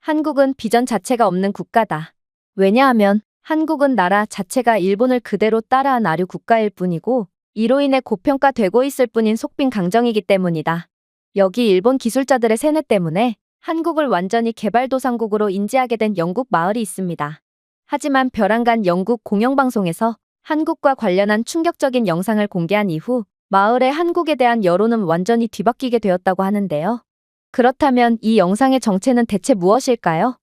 한국은 비전 자체가 없는 국가다. 왜냐하면 한국은 나라 자체가 일본을 그대로 따라한 아류 국가일 뿐이고 이로 인해 고평가되고 있을 뿐인 속빈 강정이기 때문이다. 여기 일본 기술자들의 세뇌 때문에 한국을 완전히 개발도상국으로 인지하게 된 영국 마을이 있습니다. 하지만 벼랑간 영국 공영방송에서 한국과 관련한 충격적인 영상을 공개한 이후 마을의 한국에 대한 여론은 완전히 뒤바뀌게 되었다고 하는데요. 그렇다면 이 영상의 정체는 대체 무엇일까요?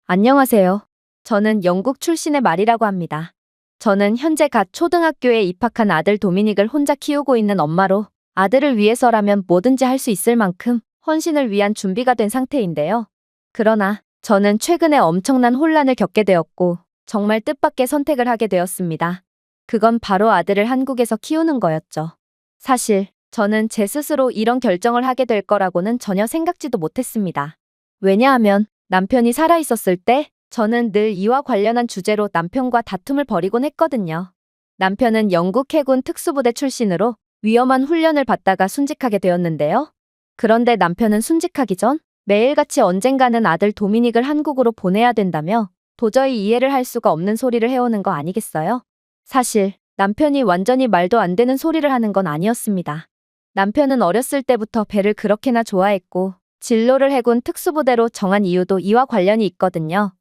안녕하세요. 저는 영국 출신의 말이라고 합니다. 저는 현재 갓 초등학교에 입학한 아들 도미닉을 혼자 키우고 있는 엄마로 아들을 위해서라면 뭐든지 할 수 있을 만큼 헌신을 위한 준비가 된 상태인데요. 그러나 저는 최근에 엄청난 혼란을 겪게 되었고 정말 뜻밖의 선택을 하게 되었습니다. 그건 바로 아들을 한국에서 키우는 거였죠. 사실 저는 제 스스로 이런 결정을 하게 될 거라고는 전혀 생각지도 못했습니다. 왜냐하면 남편이 살아있었을 때 저는 늘 이와 관련한 주제로 남편과 다툼을 벌이곤 했거든요. 남편은 영국 해군 특수부대 출신으로 위험한 훈련을 받다가 순직하게 되었는데요. 그런데 남편은 순직하기 전 매일같이 언젠가는 아들 도미닉을 한국으로 보내야 된다며 도저히 이해를 할 수가 없는 소리를 해오는 거 아니겠어요? 사실 남편이 완전히 말도 안 되는 소리를 하는 건 아니었습니다. 남편은 어렸을 때부터 배를 그렇게나 좋아했고 진로를 해군 특수부대로 정한 이유도 이와 관련이 있거든요.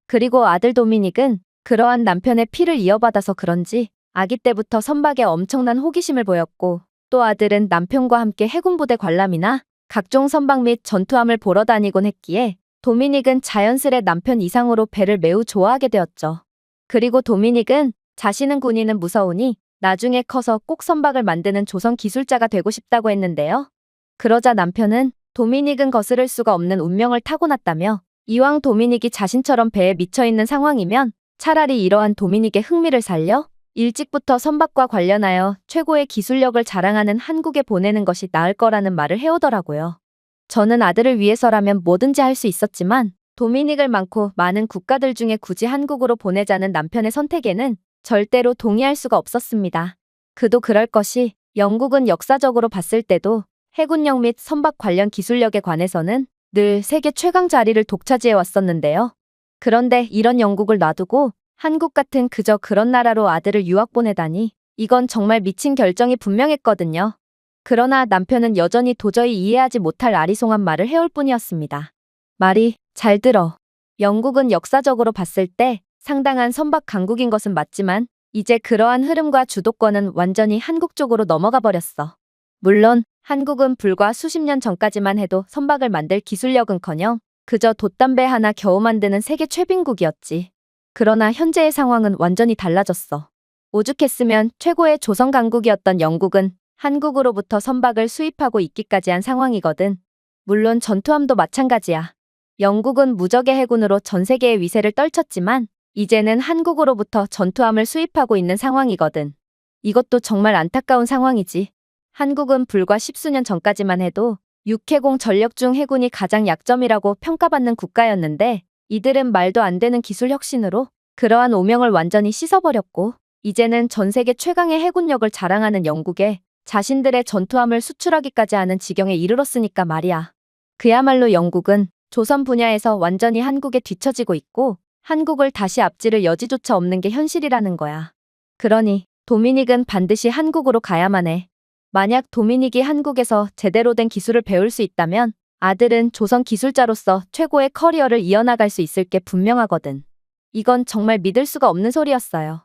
그리고 아들 도미닉은 그러한 남편의 피를 이어받아서 그런지 아기 때부터 선박에 엄청난 호기심을 보였고 또 아들은 남편과 함께 해군부대 관람이나 각종 선박 및 전투함을 보러 다니곤 했기에 도미닉은 자연스레 남편 이상으로 배를 매우 좋아하게 되었죠. 그리고 도미닉은 자신은 군인은 무서우니 나중에 커서 꼭 선박을 만드는 조선 기술자가 되고 싶다고 했는데요. 그러자 남편은 도미닉은 거스를 수가 없는 운명을 타고났다며 이왕 도미닉이 자신처럼 배에 미쳐있는 상황이면 차라리 이러한 도미닉의 흥미를 살려 일찍부터 선박과 관련하여 최고의 기술력을 자랑하는 한국에 보내는 것이 나을 거라는 말을 해오더라고요. 저는 아들을 위해서라면 뭐든지 할 수 있었지만 도미닉을 많고 많은 국가들 중에 굳이 한국으로 보내자는 남편의 선택에는 절대로 동의할 수가 없었습니다. 그도 그럴 것이 영국은 역사적으로 봤을 때도 해군력 및 선박 관련 기술력에 관해서는 늘 세계 최강 자리를 독차지해 왔었는데요. 그런데 이런 영국을 놔두고 한국 같은 그저 그런 나라로 아들을 유학 보내다니 이건 정말 미친 결정이 분명했거든요. 그러나 남편은 여전히 도저히 이해하지 못할 아리송한 말을 해올 뿐이었습니다. 말이 잘 들어. 영국은 역사적으로 봤을 때 상당한 선박 강국인 것은 맞지만 이제 그러한 흐름과 주도권은 완전히 한국 쪽으로 넘어가 버렸어. 물론 한국은 불과 수십 년 전까지만 해도 선박을 만들 기술력은커녕 그저 돛담배 하나 겨우 만드는 세계 최빈국이었지. 그러나 현재의 상황은 완전히 달라졌어. 오죽했으면 최고의 조선 강국이었던 영국은 한국으로부터 선박을 수입하고 있기까지 한 상황이거든. 물론 전투함도 마찬가지야. 영국은 무적의 해군으로 전 세계의 위세를 떨쳤지만 이제는 한국으로부터 전투함을 수입하고 있는 상황이거든. 이것도 정말 안타까운 상황이지. 한국은 불과 십수년 전까지만 해도 육해공 전력 중 해군이 가장 약점이라고 평가받는 국가였는데 이들은 말도 안 되는 기술 혁신으로 그러한 오명을 완전히 씻어버렸고 이제는 전 세계 최강의 해군력을 자랑하는 영국에 자신들의 전투함을 수출하기까지 하는 지경에 이르렀으니까 말이야. 그야말로 영국은 조선 분야에서 완전히 한국에 뒤처지고 있고 한국을 다시 앞지를 여지조차 없는 게 현실이라는 거야. 그러니 도미닉은 반드시 한국으로 가야만 해. 만약 도미닉이 한국에서 제대로 된 기술을 배울 수 있다면 아들은 조선 기술자로서 최고의 커리어를 이어나갈 수 있을 게 분명하거든. 이건 정말 믿을 수가 없는 소리였어요.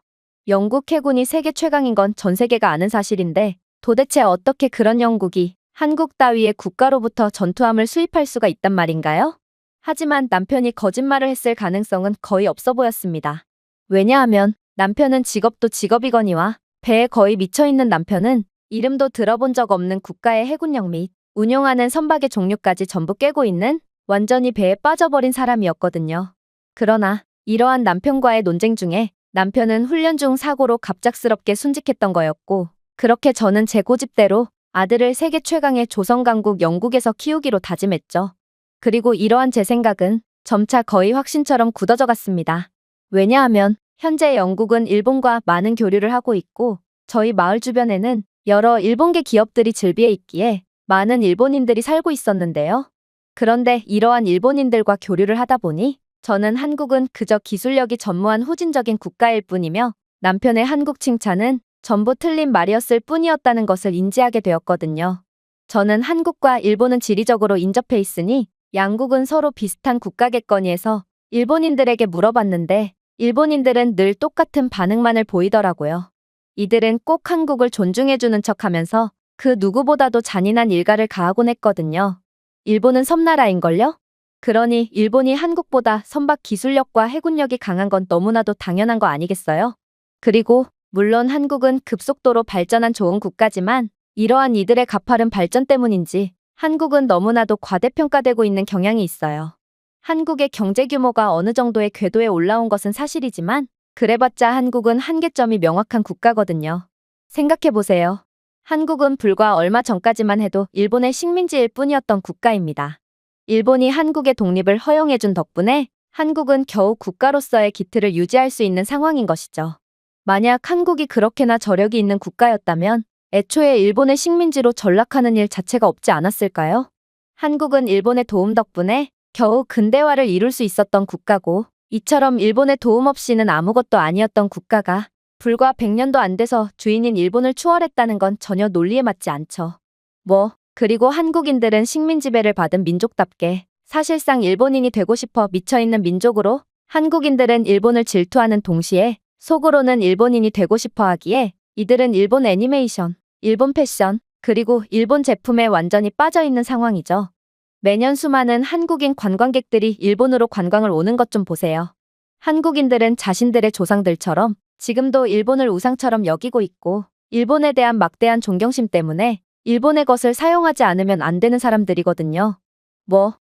영국 해군이 세계 최강인 건 전 세계가 아는 사실인데 도대체 어떻게 그런 영국이 한국 따위의 국가로부터 전투함을 수입할 수가 있단 말인가요? 하지만 남편이 거짓말을 했을 가능성은 거의 없어 보였습니다. 왜냐하면 남편은 직업도 직업이거니와 배에 거의 미쳐있는 남편은 이름도 들어본 적 없는 국가의 해군력 및 운용하는 선박의 종류까지 전부 깨고 있는 완전히 배에 빠져버린 사람이었거든요. 그러나 이러한 남편과의 논쟁 중에 남편은 훈련 중 사고로 갑작스럽게 순직했던 거였고 그렇게 저는 제 고집대로 아들을 세계 최강의 조선 강국 영국에서 키우기로 다짐했죠. 그리고 이러한 제 생각은 점차 거의 확신처럼 굳어져 갔습니다. 왜냐하면 현재 영국은 일본과 많은 교류를 하고 있고 저희 마을 주변에는 여러 일본계 기업들이 즐비해 있기에 많은 일본인들이 살고 있었는데요. 그런데 이러한 일본인들과 교류를 하다 보니 저는 한국은 그저 기술력이 전무한 후진적인 국가일 뿐이며 남편의 한국 칭찬은 전부 틀린 말이었을 뿐이었다는 것을 인지하게 되었거든요. 저는 한국과 일본은 지리적으로 인접해 있으니 양국은 서로 비슷한 국가겠거니해서 일본인들에게 물어봤는데 일본인들은 늘 똑같은 반응만을 보이더라고요. 이들은 꼭 한국을 존중해주는 척하면서 그 누구보다도 잔인한 일가를 가하곤 했거든요. 일본은 섬나라인걸요? 그러니 일본이 한국보다 선박 기술력과 해군력이 강한 건 너무나도 당연한 거 아니겠어요? 그리고 물론 한국은 급속도로 발전한 좋은 국가지만 이러한 이들의 가파른 발전 때문인지 한국은 너무나도 과대평가되고 있는 경향이 있어요. 한국의 경제 규모가 어느 정도의 궤도에 올라온 것은 사실이지만 그래봤자 한국은 한계점이 명확한 국가거든요. 생각해보세요. 한국은 불과 얼마 전까지만 해도 일본의 식민지일 뿐이었던 국가입니다. 일본이 한국의 독립을 허용해준 덕분에 한국은 겨우 국가로서의 기틀을 유지할 수 있는 상황인 것이죠. 만약 한국이 그렇게나 저력이 있는 국가였다면 애초에 일본의 식민지로 전락하는 일 자체가 없지 않았을까요? 한국은 일본의 도움 덕분에 겨우 근대화를 이룰 수 있었던 국가고 이처럼 일본의 도움 없이는 아무것도 아니었던 국가가 불과 100년도 안 돼서 주인인 일본을 추월했다는 건 전혀 논리에 맞지 않죠. 그리고 한국인들은 식민 지배를 받은 민족답게 사실상 일본인이 되고 싶어 미쳐있는 민족으로 한국인들은 일본을 질투하는 동시에 속으로는 일본인이 되고 싶어 하기에 이들은 일본 애니메이션, 일본 패션, 그리고 일본 제품에 완전히 빠져있는 상황이죠. 매년 수많은 한국인 관광객들이 일본으로 관광을 오는 것 좀 보세요. 한국인들은 자신들의 조상들처럼 지금도 일본을 우상처럼 여기고 있고 일본에 대한 막대한 존경심 때문에 일본의 것을 사용하지 않으면 안 되는 사람들이거든요.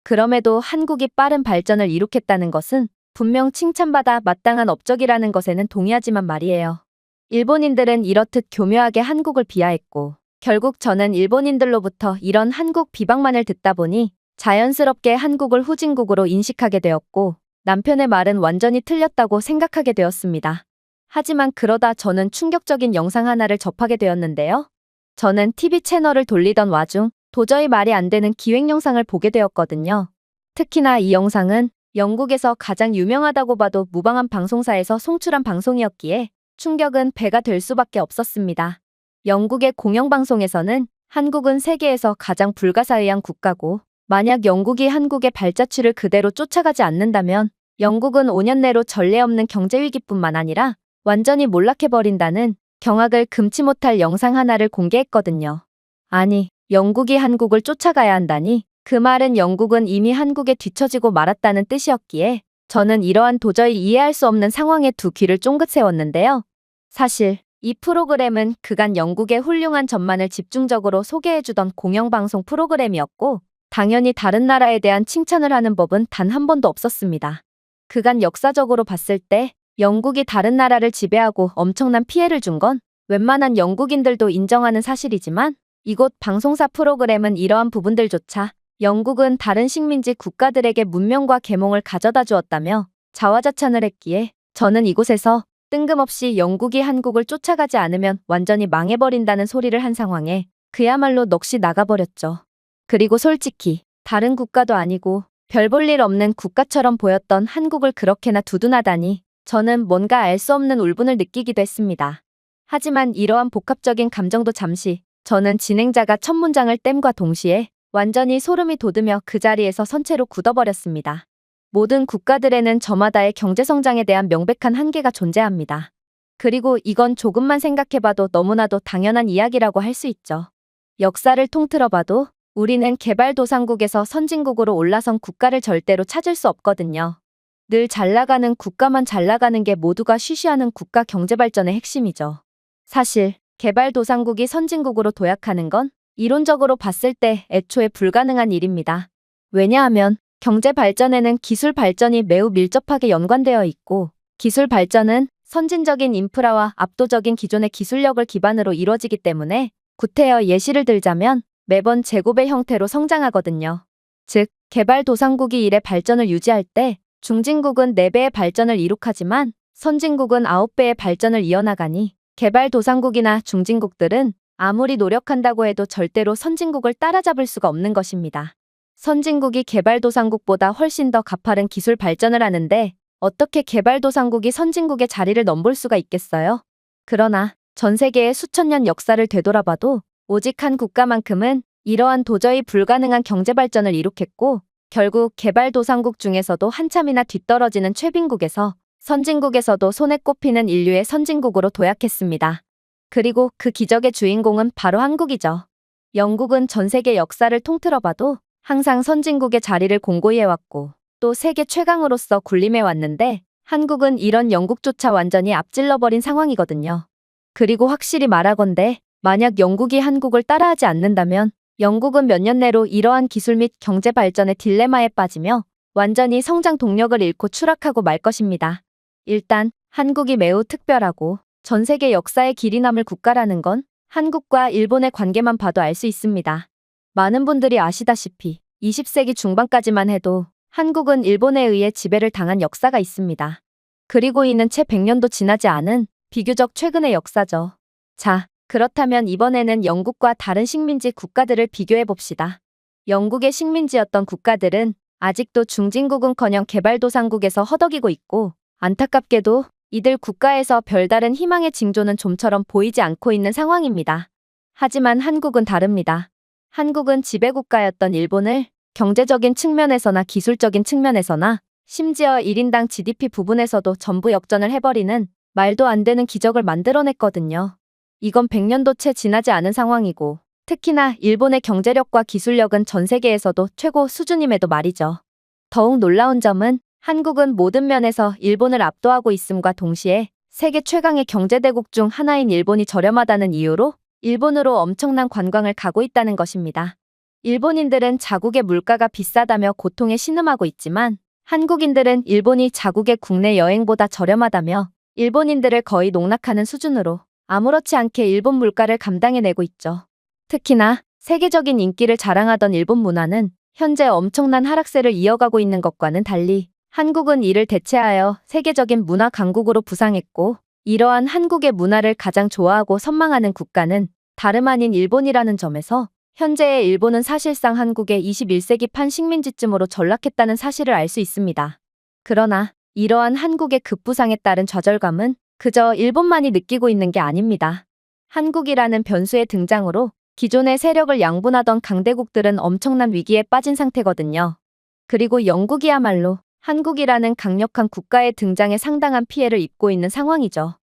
그럼에도 한국이 빠른 발전을 이룩했다는 것은 분명 칭찬받아 마땅한 업적이라는 것에는 동의하지만 말이에요. 일본인들은 이렇듯 교묘하게 한국을 비하했고 결국 저는 일본인들로부터 이런 한국 비방만을 듣다 보니 자연스럽게 한국을 후진국으로 인식하게 되었고 남편의 말은 완전히 틀렸다고 생각하게 되었습니다. 하지만 그러다 저는 충격적인 영상 하나를 접하게 되었는데요. 저는 TV 채널을 돌리던 와중 도저히 말이 안 되는 기획 영상을 보게 되었거든요. 특히나 이 영상은 영국에서 가장 유명하다고 봐도 무방한 방송사에서 송출한 방송이었기에 충격은 배가 될 수밖에 없었습니다. 영국의 공영방송에서는 한국은 세계에서 가장 불가사의한 국가고 만약 영국이 한국의 발자취를 그대로 쫓아가지 않는다면 영국은 5년 내로 전례 없는 경제위기뿐만 아니라 완전히 몰락해버린다는 경악을 금치 못할 영상 하나를 공개했거든요. 아니, 영국이 한국을 쫓아가야 한다니 그 말은 영국은 이미 한국에 뒤처지고 말았다는 뜻이었기에 저는 이러한 도저히 이해할 수 없는 상황에 두 귀를 쫑긋 세웠는데요. 사실 이 프로그램은 그간 영국의 훌륭한 점만을 집중적으로 소개해주던 공영방송 프로그램이었고 당연히 다른 나라에 대한 칭찬을 하는 법은 단 한 번도 없었습니다. 그간 역사적으로 봤을 때 영국이 다른 나라를 지배하고 엄청난 피해를 준 건 웬만한 영국인들도 인정하는 사실이지만 이곳 방송사 프로그램은 이러한 부분들조차 영국은 다른 식민지 국가들에게 문명과 계몽을 가져다 주었다며 자화자찬을 했기에 저는 이곳에서 뜬금없이 영국이 한국을 쫓아가지 않으면 완전히 망해버린다는 소리를 한 상황에 그야말로 넋이 나가버렸죠. 그리고 솔직히 다른 국가도 아니고 별 볼 일 없는 국가처럼 보였던 한국을 그렇게나 두둔하다니 저는 뭔가 알 수 없는 울분을 느끼기도 했습니다. 하지만 이러한 복합적인 감정도 잠시 저는 진행자가 첫 문장을 땜과 동시에 완전히 소름이 돋으며 그 자리에서 선체로 굳어버렸습니다. 모든 국가들에는 저마다의 경제성장에 대한 명백한 한계가 존재합니다. 그리고 이건 조금만 생각해봐도 너무나도 당연한 이야기라고 할 수 있죠. 역사를 통틀어봐도 우리는 개발도상국에서 선진국으로 올라선 국가를 절대로 찾을 수 없거든요. 늘 잘나가는 국가만 잘나가는 게 모두가 쉬쉬하는 국가 경제발전의 핵심이죠. 사실 개발도상국이 선진국으로 도약하는 건 이론적으로 봤을 때 애초에 불가능한 일입니다. 왜냐하면 경제 발전에는 기술 발전이 매우 밀접하게 연관되어 있고 기술 발전은 선진적인 인프라와 압도적인 기존의 기술력을 기반으로 이루어지기 때문에 구태여 예시를 들자면 매번 제곱의 형태로 성장하거든요. 즉, 개발도상국이 1의 발전을 유지할 때 중진국은 4배의 발전을 이룩하지만 선진국은 9배의 발전을 이어나가니 개발도상국이나 중진국들은 아무리 노력한다고 해도 절대로 선진국을 따라잡을 수가 없는 것입니다. 선진국이 개발도상국보다 훨씬 더 가파른 기술 발전을 하는데 어떻게 개발도상국이 선진국의 자리를 넘볼 수가 있겠어요? 그러나 전 세계의 수천 년 역사를 되돌아봐도 오직 한 국가만큼은 이러한 도저히 불가능한 경제 발전을 이룩했고 결국 개발도상국 중에서도 한참이나 뒤떨어지는 최빈국에서 선진국에서도 손에 꼽히는 인류의 선진국으로 도약했습니다. 그리고 그 기적의 주인공은 바로 한국이죠. 영국은 전 세계 역사를 통틀어봐도 항상 선진국의 자리를 공고히 해왔고 또 세계 최강으로서 군림해왔는데 한국은 이런 영국조차 완전히 앞질러버린 상황이거든요. 그리고 확실히 말하건대 만약 영국이 한국을 따라하지 않는다면 영국은 몇 년 내로 이러한 기술 및 경제 발전의 딜레마에 빠지며 완전히 성장 동력을 잃고 추락하고 말 것입니다. 일단 한국이 매우 특별하고 전 세계 역사에 길이 남을 국가라는 건 한국과 일본의 관계만 봐도 알 수 있습니다. 많은 분들이 아시다시피 20세기 중반까지만 해도 한국은 일본에 의해 지배를 당한 역사가 있습니다. 그리고 이는 채 100년도 지나지 않은 비교적 최근의 역사죠. 자, 그렇다면 이번에는 영국과 다른 식민지 국가들을 비교해 봅시다. 영국의 식민지였던 국가들은 아직도 중진국은커녕 개발도상국에서 허덕이고 있고 안타깝게도 이들 국가에서 별다른 희망의 징조는 좀처럼 보이지 않고 있는 상황입니다. 하지만 한국은 다릅니다. 한국은 지배국가였던 일본을 경제적인 측면에서나 기술적인 측면에서나 심지어 1인당 GDP 부분에서도 전부 역전을 해버리는 말도 안 되는 기적을 만들어냈거든요. 이건 100년도 채 지나지 않은 상황이고 특히나 일본의 경제력과 기술력은 전 세계에서도 최고 수준임에도 말이죠. 더욱 놀라운 점은 한국은 모든 면에서 일본을 압도하고 있음과 동시에 세계 최강의 경제대국 중 하나인 일본이 저렴하다는 이유로 일본으로 엄청난 관광을 가고 있다는 것입니다. 일본인들은 자국의 물가가 비싸다며 고통에 신음하고 있지만 한국인들은 일본이 자국의 국내 여행보다 저렴하다며 일본인들을 거의 농락하는 수준으로 아무렇지 않게 일본 물가를 감당해내고 있죠. 특히나 세계적인 인기를 자랑하던 일본 문화는 현재 엄청난 하락세를 이어가고 있는 것과는 달리 한국은 이를 대체하여 세계적인 문화 강국으로 부상했고 이러한 한국의 문화를 가장 좋아하고 선망하는 국가는 다름 아닌 일본이라는 점에서 현재의 일본은 사실상 한국의 21세기판 식민지쯤으로 전락했다는 사실을 알 수 있습니다. 그러나 이러한 한국의 급부상에 따른 좌절감은 그저 일본만이 느끼고 있는 게 아닙니다. 한국이라는 변수의 등장으로 기존의 세력을 양분하던 강대국들은 엄청난 위기에 빠진 상태거든요. 그리고 영국이야말로 한국이라는 강력한 국가의 등장에 상당한 피해를 입고 있는 상황이죠.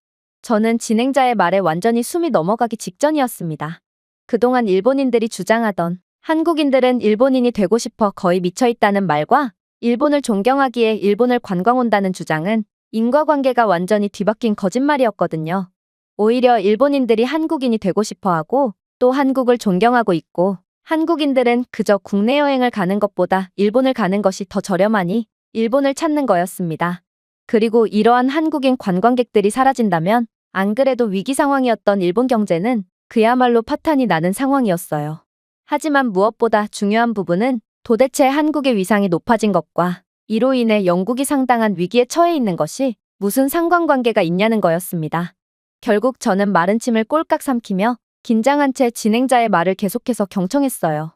저는 진행자의 말에 완전히 숨이 넘어가기 직전이었습니다. 그동안 일본인들이 주장하던 한국인들은 일본인이 되고 싶어 거의 미쳐있다는 말과 일본을 존경하기에 일본을 관광 온다는 주장은 인과관계가 완전히 뒤바뀐 거짓말이었거든요. 오히려 일본인들이 한국인이 되고 싶어하고 또 한국을 존경하고 있고 한국인들은 그저 국내 여행을 가는 것보다 일본을 가는 것이 더 저렴하니 일본을 찾는 거였습니다. 그리고 이러한 한국인 관광객들이 사라진다면 안 그래도 위기 상황이었던 일본 경제는 그야말로 파탄이 나는 상황이었어요. 하지만 무엇보다 중요한 부분은 도대체 한국의 위상이 높아진 것과 이로 인해 영국이 상당한 위기에 처해 있는 것이 무슨 상관관계가 있냐는 거였습니다. 결국 저는 마른 침을 꼴깍 삼키며 긴장한 채 진행자의 말을 계속해서 경청했어요.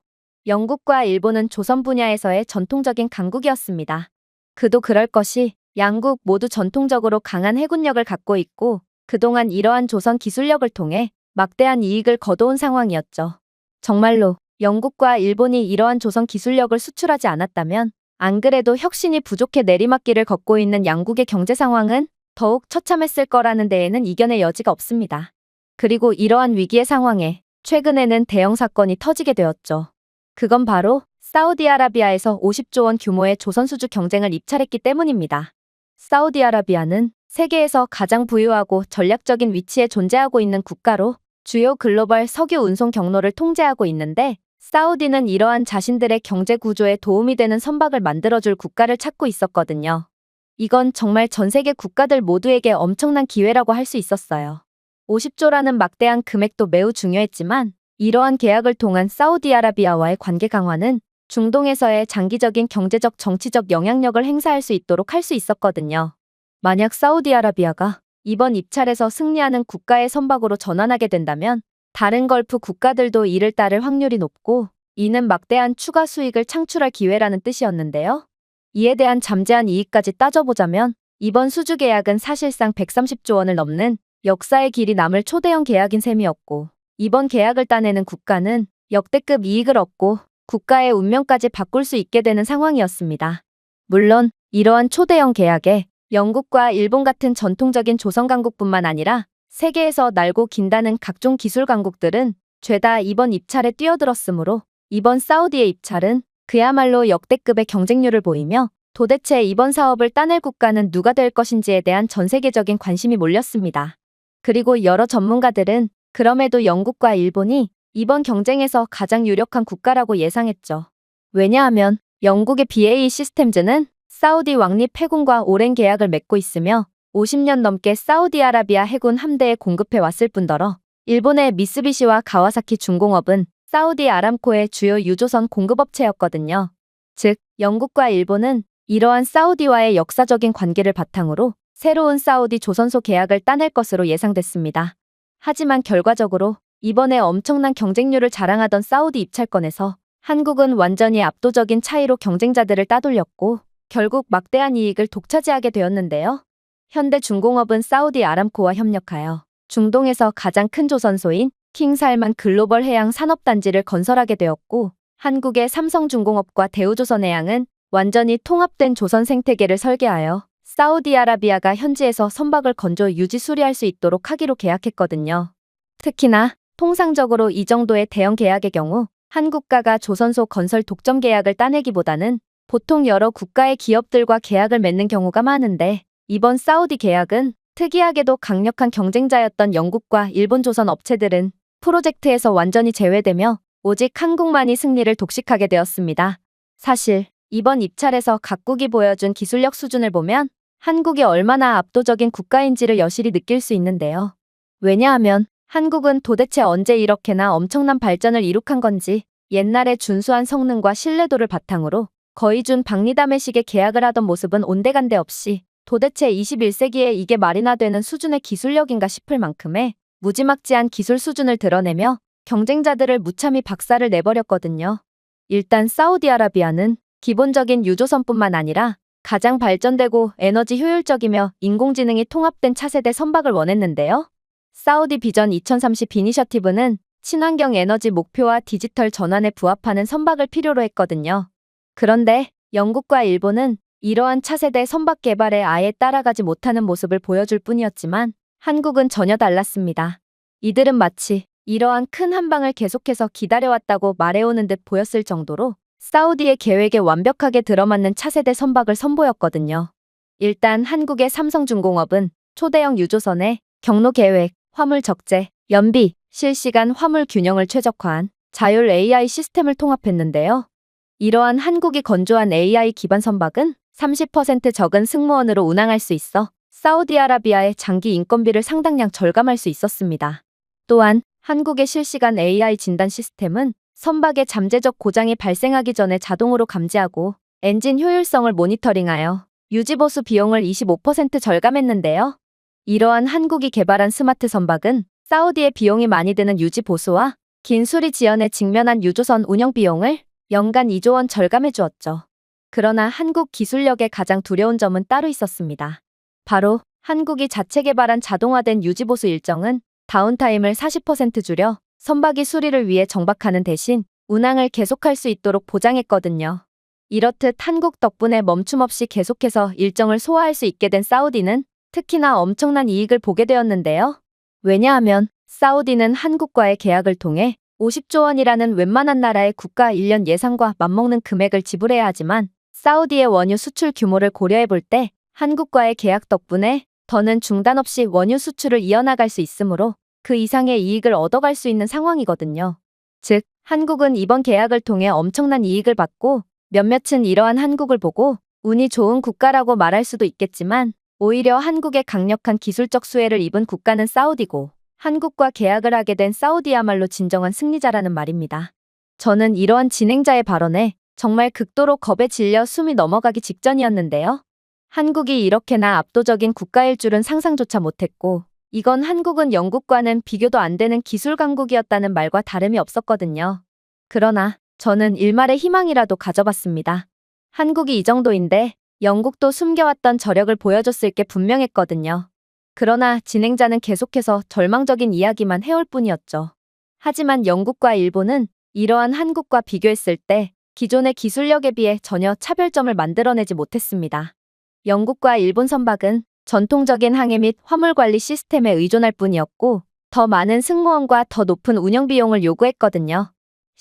영국과 일본은 조선 분야에서의 전통적인 강국이었습니다. 그도 그럴 것이 양국 모두 전통적으로 강한 해군력을 갖고 있고 그동안 이러한 조선 기술력을 통해 막대한 이익을 거둬온 상황이었죠. 정말로 영국과 일본이 이러한 조선 기술력을 수출하지 않았다면 안 그래도 혁신이 부족해 내리막길을 걷고 있는 양국의 경제 상황은 더욱 처참했을 거라는 데에는 이견의 여지가 없습니다. 그리고 이러한 위기의 상황에 최근에는 대형 사건이 터지게 되었죠. 그건 바로 사우디아라비아에서 50조 원 규모의 조선 수주 경쟁을 입찰했기 때문입니다. 사우디아라비아는 세계에서 가장 부유하고 전략적인 위치에 존재하고 있는 국가로 주요 글로벌 석유 운송 경로를 통제하고 있는데 사우디는 이러한 자신들의 경제 구조에 도움이 되는 선박을 만들어줄 국가를 찾고 있었거든요. 이건 정말 전 세계 국가들 모두에게 엄청난 기회라고 할 수 있었어요. 50조라는 막대한 금액도 매우 중요했지만 이러한 계약을 통한 사우디아라비아와의 관계 강화는 중동에서의 장기적인 경제적 정치적 영향력을 행사할 수 있도록 할 수 있었거든요. 만약 사우디아라비아가 이번 입찰에서 승리하는 국가의 선박으로 전환하게 된다면 다른 걸프 국가들도 이를 따를 확률이 높고 이는 막대한 추가 수익을 창출할 기회라는 뜻이었는데요. 이에 대한 잠재한 이익까지 따져보자면 이번 수주 계약은 사실상 130조 원을 넘는 역사의 길이 남을 초대형 계약인 셈이었고, 이번 계약을 따내는 국가는 역대급 이익을 얻고 국가의 운명까지 바꿀 수 있게 되는 상황이었습니다. 물론 이러한 초대형 계약에 영국과 일본 같은 전통적인 조선 강국뿐만 아니라 세계에서 날고 긴다는 각종 기술 강국들은 죄다 이번 입찰에 뛰어들었으므로 이번 사우디의 입찰은 그야말로 역대급의 경쟁률을 보이며, 도대체 이번 사업을 따낼 국가는 누가 될 것인지에 대한 전 세계적인 관심이 몰렸습니다. 그리고 여러 전문가들은 그럼에도 영국과 일본이 이번 경쟁에서 가장 유력한 국가라고 예상했죠. 왜냐하면 영국의 BAE 시스템즈는 사우디 왕립 해군과 오랜 계약을 맺고 있으며 50년 넘게 사우디아라비아 해군 함대에 공급해 왔을 뿐더러 일본의 미쓰비시와 가와사키 중공업은 사우디 아람코의 주요 유조선 공급업체였거든요. 즉, 영국과 일본은 이러한 사우디와의 역사적인 관계를 바탕으로 새로운 사우디 조선소 계약을 따낼 것으로 예상됐습니다. 하지만 결과적으로 이번에 엄청난 경쟁률을 자랑하던 사우디 입찰권에서 한국은 완전히 압도적인 차이로 경쟁자들을 따돌렸고 결국 막대한 이익을 독차지하게 되었는데요. 현대중공업은 사우디 아람코와 협력하여 중동에서 가장 큰 조선소인 킹살만 글로벌 해양 산업단지를 건설하게 되었고, 한국의 삼성중공업과 대우조선해양은 완전히 통합된 조선 생태계를 설계하여 사우디아라비아가 현지에서 선박을 건조 유지 수리할 수 있도록 하기로 계약했거든요. 특히나 통상적으로 이 정도의 대형 계약의 경우 한국가가 조선소 건설 독점 계약을 따내기보다는 보통 여러 국가의 기업들과 계약을 맺는 경우가 많은데, 이번 사우디 계약은 특이하게도 강력한 경쟁자였던 영국과 일본 조선 업체들은 프로젝트에서 완전히 제외되며 오직 한국만이 승리를 독식하게 되었습니다. 사실 이번 입찰에서 각국이 보여준 기술력 수준을 보면 한국이 얼마나 압도적인 국가인지를 여실히 느낄 수 있는데요. 왜냐하면 한국은 도대체 언제 이렇게나 엄청난 발전을 이룩한 건지, 옛날의 준수한 성능과 신뢰도를 바탕으로 거의 준 박리담회식의 계약을 하던 모습은 온데간데 없이 도대체 21세기에 이게 말이나 되는 수준의 기술력인가 싶을 만큼의 무지막지한 기술 수준을 드러내며 경쟁자들을 무참히 박살을 내버렸거든요. 일단 사우디아라비아는 기본적인 유조선뿐만 아니라 가장 발전되고 에너지 효율적이며 인공지능이 통합된 차세대 선박을 원했는데요. 사우디 비전 2030 이니셔티브는 친환경 에너지 목표와 디지털 전환에 부합하는 선박을 필요로 했거든요. 그런데 영국과 일본은 이러한 차세대 선박 개발에 아예 따라가지 못하는 모습을 보여줄 뿐이었지만 한국은 전혀 달랐습니다. 이들은 마치 이러한 큰 한방을 계속해서 기다려왔다고 말해오는 듯 보였을 정도로 사우디의 계획에 완벽하게 들어맞는 차세대 선박을 선보였거든요. 일단 한국의 삼성중공업은 초대형 유조선에 경로 계획, 화물 적재, 연비, 실시간 화물 균형을 최적화한 자율 AI 시스템을 통합했는데요. 이러한 한국이 건조한 AI 기반 선박은 30% 적은 승무원으로 운항할 수 있어 사우디아라비아의 장기 인건비를 상당량 절감할 수 있었습니다. 또한 한국의 실시간 AI 진단 시스템은 선박의 잠재적 고장이 발생하기 전에 자동으로 감지하고 엔진 효율성을 모니터링하여 유지보수 비용을 25% 절감했는데요. 이러한 한국이 개발한 스마트 선박은 사우디의 비용이 많이 드는 유지보수와 긴 수리 지연에 직면한 유조선 운영 비용을 연간 2조 원 절감해 주었죠. 그러나 한국 기술력의 가장 두려운 점은 따로 있었습니다. 바로 한국이 자체 개발한 자동화된 유지보수 일정은 다운타임을 40% 줄여 선박이 수리를 위해 정박하는 대신 운항을 계속할 수 있도록 보장했거든요. 이렇듯 한국 덕분에 멈춤없이 계속해서 일정을 소화할 수 있게 된 사우디는 특히나 엄청난 이익을 보게 되었는데요. 왜냐하면 사우디는 한국과의 계약을 통해 50조 원이라는 웬만한 나라의 국가 1년 예산과 맞먹는 금액을 지불해야 하지만 사우디의 원유 수출 규모를 고려해 볼 때 한국과의 계약 덕분에 더는 중단 없이 원유 수출을 이어나갈 수 있으므로 그 이상의 이익을 얻어갈 수 있는 상황이거든요. 즉, 한국은 이번 계약을 통해 엄청난 이익을 받고 몇몇은 이러한 한국을 보고 운이 좋은 국가라고 말할 수도 있겠지만 오히려 한국의 강력한 기술적 수혜를 입은 국가는 사우디고 한국과 계약을 하게 된 사우디야말로 진정한 승리자라는 말입니다. 저는 이러한 진행자의 발언에 정말 극도로 겁에 질려 숨이 넘어가기 직전이었는데요. 한국이 이렇게나 압도적인 국가일 줄은 상상조차 못했고 이건 한국은 영국과는 비교도 안 되는 기술 강국이었다는 말과 다름이 없었거든요. 그러나 저는 일말의 희망이라도 가져봤습니다. 한국이 이 정도인데 영국도 숨겨왔던 저력을 보여줬을 게 분명했거든요. 그러나 진행자는 계속해서 절망적인 이야기만 해올 뿐이었죠. 하지만 영국과 일본은 이러한 한국과 비교했을 때 기존의 기술력에 비해 전혀 차별점을 만들어내지 못했습니다. 영국과 일본 선박은 전통적인 항해 및 화물 관리 시스템에 의존할 뿐이었고 더 많은 승무원과 더 높은 운영 비용을 요구했거든요.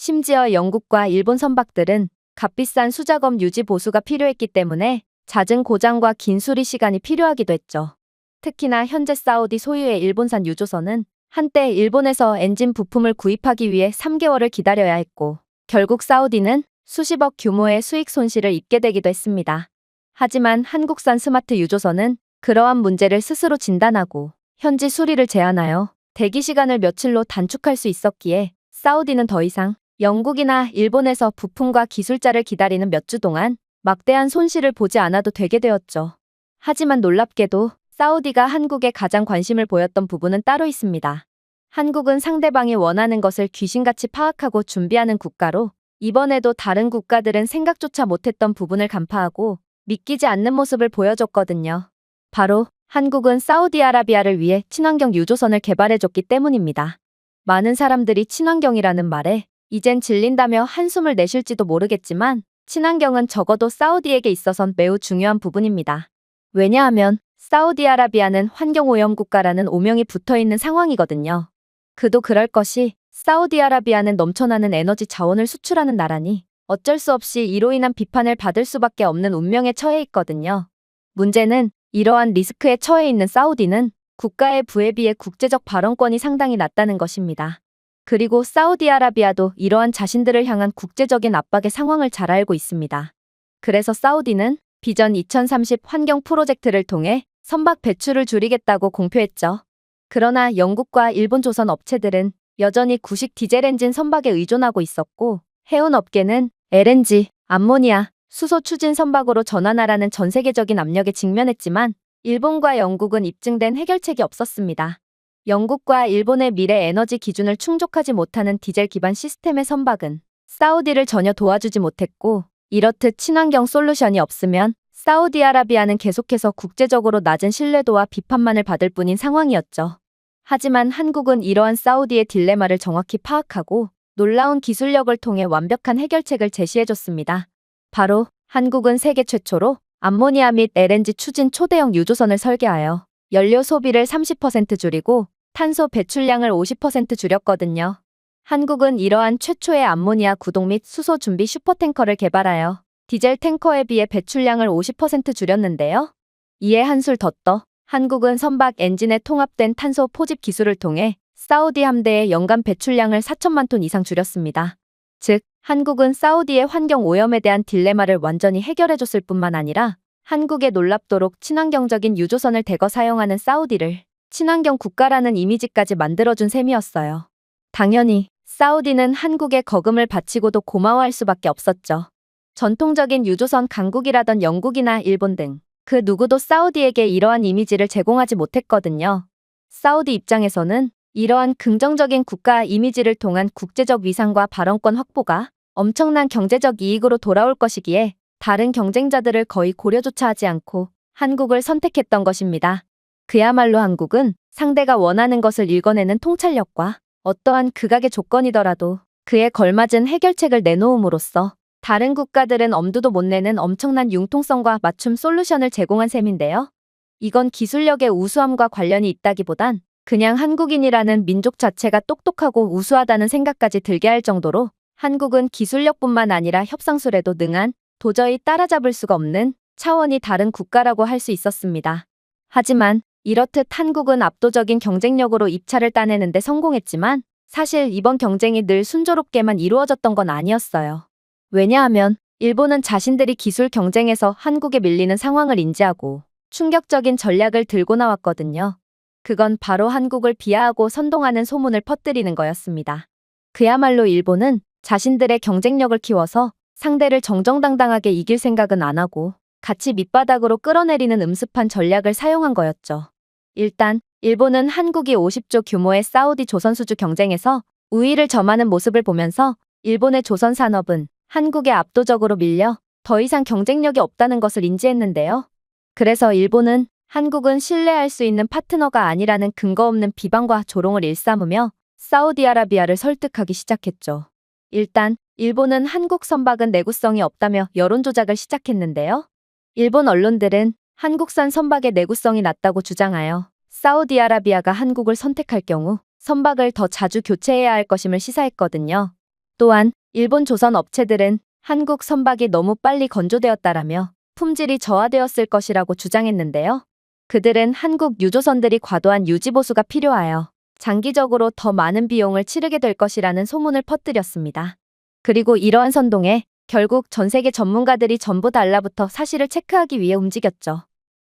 심지어 영국과 일본 선박들은 값비싼 수작업 유지 보수가 필요했기 때문에 잦은 고장과 긴 수리 시간이 필요하기도 했죠. 특히나 현재 사우디 소유의 일본산 유조선은 한때 일본에서 엔진 부품을 구입하기 위해 3개월을 기다려야 했고 결국 사우디는 수십억 규모의 수익 손실을 입게 되기도 했습니다. 하지만 한국산 스마트 유조선은 그러한 문제를 스스로 진단하고 현지 수리를 제한하여 대기 시간을 며칠로 단축할 수 있었기에 사우디는 더 이상 영국이나 일본에서 부품과 기술자를 기다리는 몇 주 동안 막대한 손실을 보지 않아도 되게 되었죠. 하지만 놀랍게도 사우디가 한국에 가장 관심을 보였던 부분은 따로 있습니다. 한국은 상대방이 원하는 것을 귀신같이 파악하고 준비하는 국가로 이번에도 다른 국가들은 생각조차 못했던 부분을 간파하고 믿기지 않는 모습을 보여줬거든요. 바로 한국은 사우디아라비아를 위해 친환경 유조선을 개발해줬기 때문입니다. 많은 사람들이 친환경이라는 말에 이젠 질린다며 한숨을 내쉴지도 모르겠지만 친환경은 적어도 사우디에게 있어선 매우 중요한 부분입니다. 왜냐하면 사우디아라비아는 환경오염 국가라는 오명이 붙어있는 상황이거든요. 그도 그럴 것이 사우디아라비아는 넘쳐나는 에너지 자원을 수출하는 나라니 어쩔 수 없이 이로 인한 비판을 받을 수밖에 없는 운명에 처해 있거든요. 문제는 이러한 리스크에 처해 있는 사우디는 국가의 부에 비해 국제적 발언권이 상당히 낮다는 것입니다. 그리고 사우디아라비아도 이러한 자신들을 향한 국제적인 압박의 상황을 잘 알고 있습니다. 그래서 사우디는 비전 2030 환경 프로젝트를 통해 선박 배출을 줄이겠다고 공표했죠. 그러나 영국과 일본 조선 업체들은 여전히 구식 디젤 엔진 선박에 의존하고 있었고 해운 업계는 LNG, 암모니아, 수소 추진 선박으로 전환하라는 전 세계적인 압력에 직면했지만 일본과 영국은 입증된 해결책이 없었습니다. 영국과 일본의 미래 에너지 기준을 충족하지 못하는 디젤 기반 시스템의 선박은 사우디를 전혀 도와주지 못했고 이렇듯 친환경 솔루션이 없으면 사우디아라비아는 계속해서 국제적으로 낮은 신뢰도와 비판만을 받을 뿐인 상황이었죠. 하지만 한국은 이러한 사우디의 딜레마를 정확히 파악하고 놀라운 기술력을 통해 완벽한 해결책을 제시해줬습니다. 바로 한국은 세계 최초로 암모니아 및 LNG 추진 초대형 유조선을 설계하여 연료 소비를 30% 줄이고 탄소 배출량을 50% 줄였거든요. 한국은 이러한 최초의 암모니아 구동 및 수소 준비 슈퍼탱커를 개발하여 디젤 탱커에 비해 배출량을 50% 줄였는데요. 이에 한술 더 떠 한국은 선박 엔진에 통합된 탄소 포집 기술을 통해 사우디 함대의 연간 배출량을 4천만 톤 이상 줄였습니다. 즉, 한국은 사우디의 환경 오염에 대한 딜레마를 완전히 해결해줬을 뿐만 아니라 한국의 놀랍도록 친환경적인 유조선을 대거 사용하는 사우디를 친환경 국가라는 이미지까지 만들어준 셈이었어요. 당연히 사우디는 한국에 거금을 바치고도 고마워할 수밖에 없었죠. 전통적인 유조선 강국이라던 영국이나 일본 등 그 누구도 사우디에게 이러한 이미지를 제공하지 못했거든요. 사우디 입장에서는 이러한 긍정적인 국가 이미지를 통한 국제적 위상과 발언권 확보가 엄청난 경제적 이익으로 돌아올 것이기에 다른 경쟁자들을 거의 고려조차 하지 않고 한국을 선택했던 것입니다. 그야말로 한국은 상대가 원하는 것을 읽어내는 통찰력과 어떠한 극악의 조건이더라도 그에 걸맞은 해결책을 내놓음으로써 다른 국가들은 엄두도 못 내는 엄청난 융통성과 맞춤 솔루션을 제공한 셈인데요. 이건 기술력의 우수함과 관련이 있다기보단 그냥 한국인이라는 민족 자체가 똑똑하고 우수하다는 생각까지 들게 할 정도로 한국은 기술력뿐만 아니라 협상술에도 능한 도저히 따라잡을 수가 없는 차원이 다른 국가라고 할 수 있었습니다. 하지만 이렇듯 한국은 압도적인 경쟁력으로 입찰을 따내는 데 성공했지만 사실 이번 경쟁이 늘 순조롭게만 이루어졌던 건 아니었어요. 왜냐하면 일본은 자신들이 기술 경쟁에서 한국에 밀리는 상황을 인지하고 충격적인 전략을 들고 나왔거든요. 그건 바로 한국을 비하하고 선동하는 소문을 퍼뜨리는 거였습니다. 그야말로 일본은 자신들의 경쟁력을 키워서 상대를 정정당당하게 이길 생각은 안 하고 같이 밑바닥으로 끌어내리는 음습한 전략을 사용한 거였죠. 일단 일본은 한국이 50조 규모의 사우디 조선수주 경쟁에서 우위를 점하는 모습을 보면서 일본의 조선 산업은 한국에 압도적으로 밀려 더 이상 경쟁력이 없다는 것을 인지했는데요. 그래서 일본은 한국은 신뢰할 수 있는 파트너가 아니라는 근거 없는 비방과 조롱을 일삼으며 사우디아라비아를 설득하기 시작했죠. 일단 일본은 한국 선박은 내구성이 없다며 여론 조작을 시작했는데요. 일본 언론들은 한국산 선박의 내구성이 낮다고 주장하여 사우디아라비아가 한국을 선택할 경우 선박을 더 자주 교체해야 할 것임을 시사했거든요. 또한 일본 조선 업체들은 한국 선박이 너무 빨리 건조되었다라며 품질이 저하되었을 것이라고 주장했는데요. 그들은 한국 유조선들이 과도한 유지보수가 필요하여 장기적으로 더 많은 비용을 치르게 될 것이라는 소문을 퍼뜨렸습니다. 그리고 이러한 선동에 결국 전 세계 전문가들이 전부 달라붙어 사실을 체크하기 위해 움직였죠.